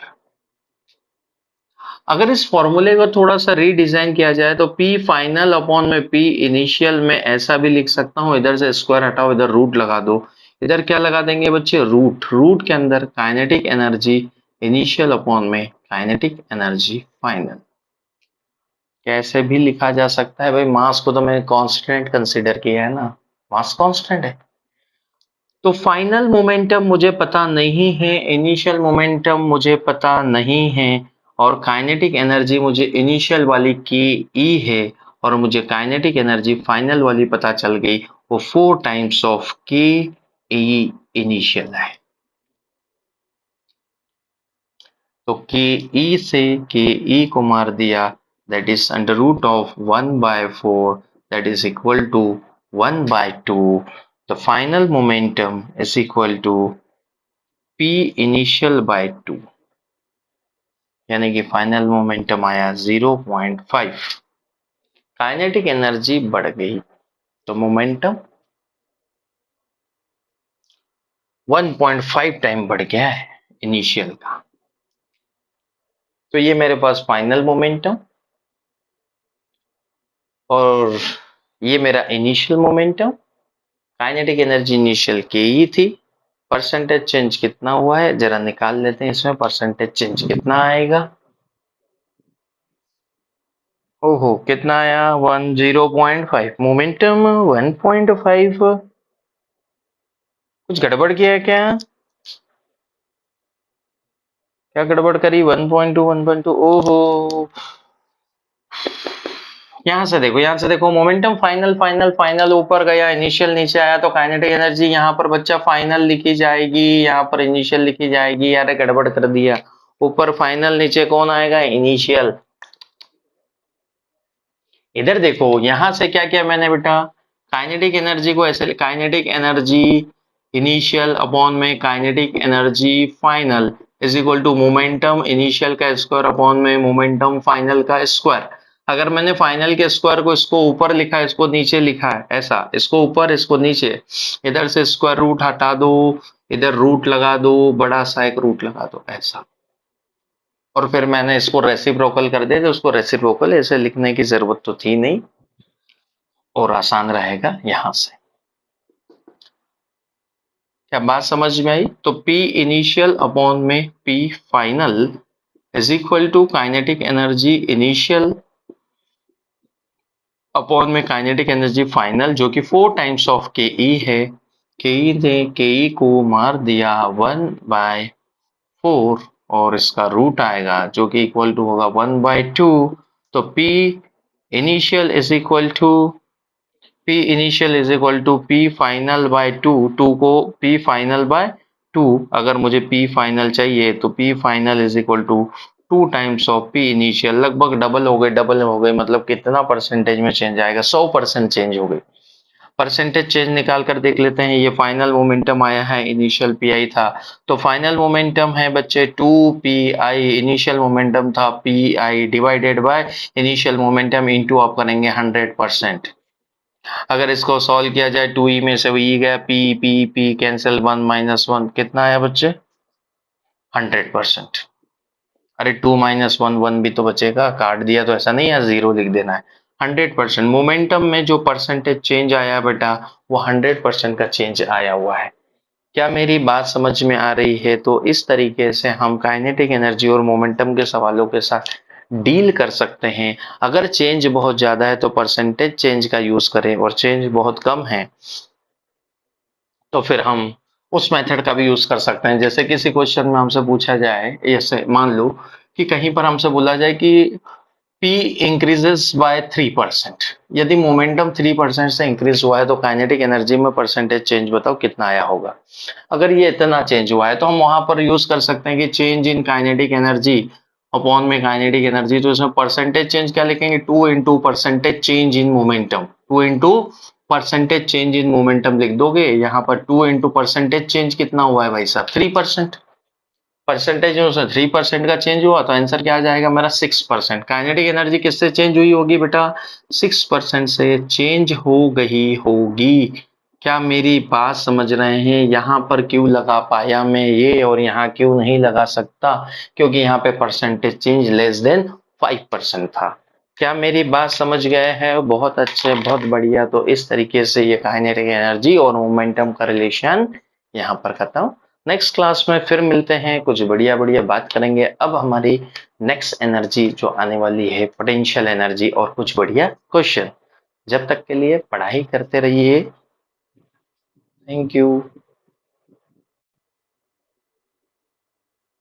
अगर इस फॉर्मूले को थोड़ा सा रीडिजाइन किया जाए तो P फाइनल अपॉन में P इनिशियल में ऐसा भी लिख सकता हूं, इधर से स्क्वायर हटाओ, इधर रूट लगा दो। इधर क्या लगा देंगे बच्चे, रूट। रूट के अंदर काइनेटिक एनर्जी इनिशियल अपॉन में काइनेटिक एनर्जी फाइनल। कैसे भी लिखा जा सकता है भाई, मास को तो मैंने कांस्टेंट कंसीडर किया है ना, मास कांस्टेंट है। तो फाइनल मोमेंटम मुझे पता नहीं है, इनिशियल मोमेंटम मुझे पता नहीं है, और काइनेटिक एनर्जी मुझे इनिशियल वाली की ई है, और मुझे काइनेटिक एनर्जी फाइनल वाली पता चल गई, वो 4 टाइम्स ऑफ के ई इनिशियल है। तो के ई से के ई को मार दिया, that is under root of 1/4, that is equal to 1/2। The final momentum is equal to P initial by 2, यानी कि फाइनल मोमेंटम आया 0.5। काइनेटिक एनर्जी बढ़ गई तो मोमेंटम 1.5 टाइम बढ़ गया है इनिशियल का। तो ये मेरे पास फाइनल मोमेंटम और ये मेरा initial momentum. Kinetic energy initial के ही थी। परसेंटेज चेंज कितना हुआ है जरा निकाल लेते हैं, इसमें परसेंटेज चेंज कितना आएगा। ओहो कितना आया, 0.5। मोमेंटम 1.5। कुछ गड़बड़ किया है क्या, क्या गड़बड़ करी। 1.2 1.2, ओहो। यहाँ से देखो, यहाँ से देखो, मोमेंटम फाइनल फाइनल फाइनल ऊपर गया, इनिशियल नीचे आया, तो काइनेटिक एनर्जी यहाँ पर बच्चा फाइनल लिखी जाएगी, यहाँ पर इनिशियल लिखी जाएगी। यार गड़बड़ कर दिया, ऊपर फाइनल नीचे कौन आएगा, इनिशियल। इधर देखो, यहां से क्या किया मैंने बेटा, काइनेटिक एनर्जी को ऐसे, काइनेटिक एनर्जी इनिशियल अपॉन में kinetic energy final is equal to momentum initial का स्क्वायर अपॉन में मोमेंटम फाइनल का स्क्वायर। अगर मैंने फाइनल के स्क्वायर को इसको ऊपर लिखा है, इसको नीचे लिखा है, ऐसा इसको ऊपर इसको नीचे, इधर से स्क्वायर रूट हटा दो, इधर रूट लगा दो, बड़ा सा एक रूट लगा दो ऐसा, और फिर मैंने इसको रेसिप्रोकल कर दिया, तो उसको रेसिप्रोकल ऐसे लिखने की जरूरत तो थी नहीं, और आसान रहेगा यहां से। क्या बात समझ में आई। तो P इनिशियल अपॉन में P final is equal to kinetic energy initial upon में काइनेटिक एनर्जी फाइनल, जो कि 4 टाइम्स ऑफ के ई है। के ई ने के ई को मार दिया 1/4, और इसका रूट आएगा जो कि इक्वल टू होगा 1/2। तो P initial is equal to P initial is equal to P final by 2। 2 को P फाइनल बाय 2, अगर मुझे P फाइनल चाहिए तो P final is equal to 2 times of P initial. लगभग डबल हो गए, डबल हो गए, मतलब कितना परसेंटेज में चेंज आएगा, 100% चेंज हो गई। परसेंटेज चेंज निकाल कर देख लेते हैं। ये फाइनल मोमेंटम आया है, इनिशियल पी आई था, तो फाइनल मोमेंटम है बच्चे 2 pi, इनिशियल मोमेंटम था Pi divided by initial momentum into आप करेंगे 100%। अगर इसको सॉल्व किया जाए, 2e में से ई गया, पी पी पी कैंसिल, 1 - 1 कितना आया बच्चे, 100%। अरे 2 - 1 1 भी तो बचेगा, काट दिया तो ऐसा नहीं है, जीरो लिख देना है। 100% मोमेंटम में जो परसेंटेज चेंज आया बेटा, वो 100% का चेंज आया हुआ है। क्या मेरी बात समझ में आ रही है। तो इस तरीके से हम काइनेटिक एनर्जी और मोमेंटम के सवालों के साथ डील कर सकते हैं। अगर चेंज बहुत ज्यादा है तो परसेंटेज चेंज का यूज करें, और चेंज बहुत कम है तो फिर हम उस मेथड का भी यूज कर सकते हैं। जैसे किसी क्वेश्चन में हमसे पूछा जाए, ऐसे मान लो कि कहीं पर हमसे बोला जाए कि P इंक्रीजेस बाय 3%। यदि मोमेंटम 3% से इंक्रीज हुआ है तो काइनेटिक एनर्जी में परसेंटेज चेंज बताओ कितना आया होगा। अगर ये इतना चेंज हुआ है तो हम वहां पर यूज कर सकते हैं कि change in kinetic energy upon में काइनेटिक एनर्जी, तो इसमें परसेंटेज चेंज क्या लिखेंगे, 2 into percentage change in momentum, 2 into percentage change in momentum लिख दोगे। यहाँ पर 2 इंटू परसेंटेज चेंज कितना हुआ है भाई साहब, 3%। परसेंटेज में उसमें 3% का चेंज हुआ तो आंसर क्या आ जाएगा मेरा 6%। काइनेटिक एनर्जी किससे चेंज हुई होगी बेटा, 6% से चेंज हो गई होगी। क्या मेरी बात समझ रहे हैं, यहाँ पर क्यों लगा पाया मैं ये और यहाँ क्यों नहीं लगा सकता, क्योंकि यहाँ पे परसेंटेज चेंज लेस देन 5% था। क्या मेरी बात समझ गए हैं, बहुत अच्छे बहुत बढ़िया। तो इस तरीके से ये काइनेटिक एनर्जी और मोमेंटम का रिलेशन यहाँ पर खत्म। नेक्स्ट क्लास में फिर मिलते हैं, कुछ बढ़िया बढ़िया बात करेंगे। अब हमारी नेक्स्ट एनर्जी जो आने वाली है पोटेंशियल एनर्जी और कुछ बढ़िया क्वेश्चन। जब तक के लिए पढ़ाई करते रहिए। Thank you.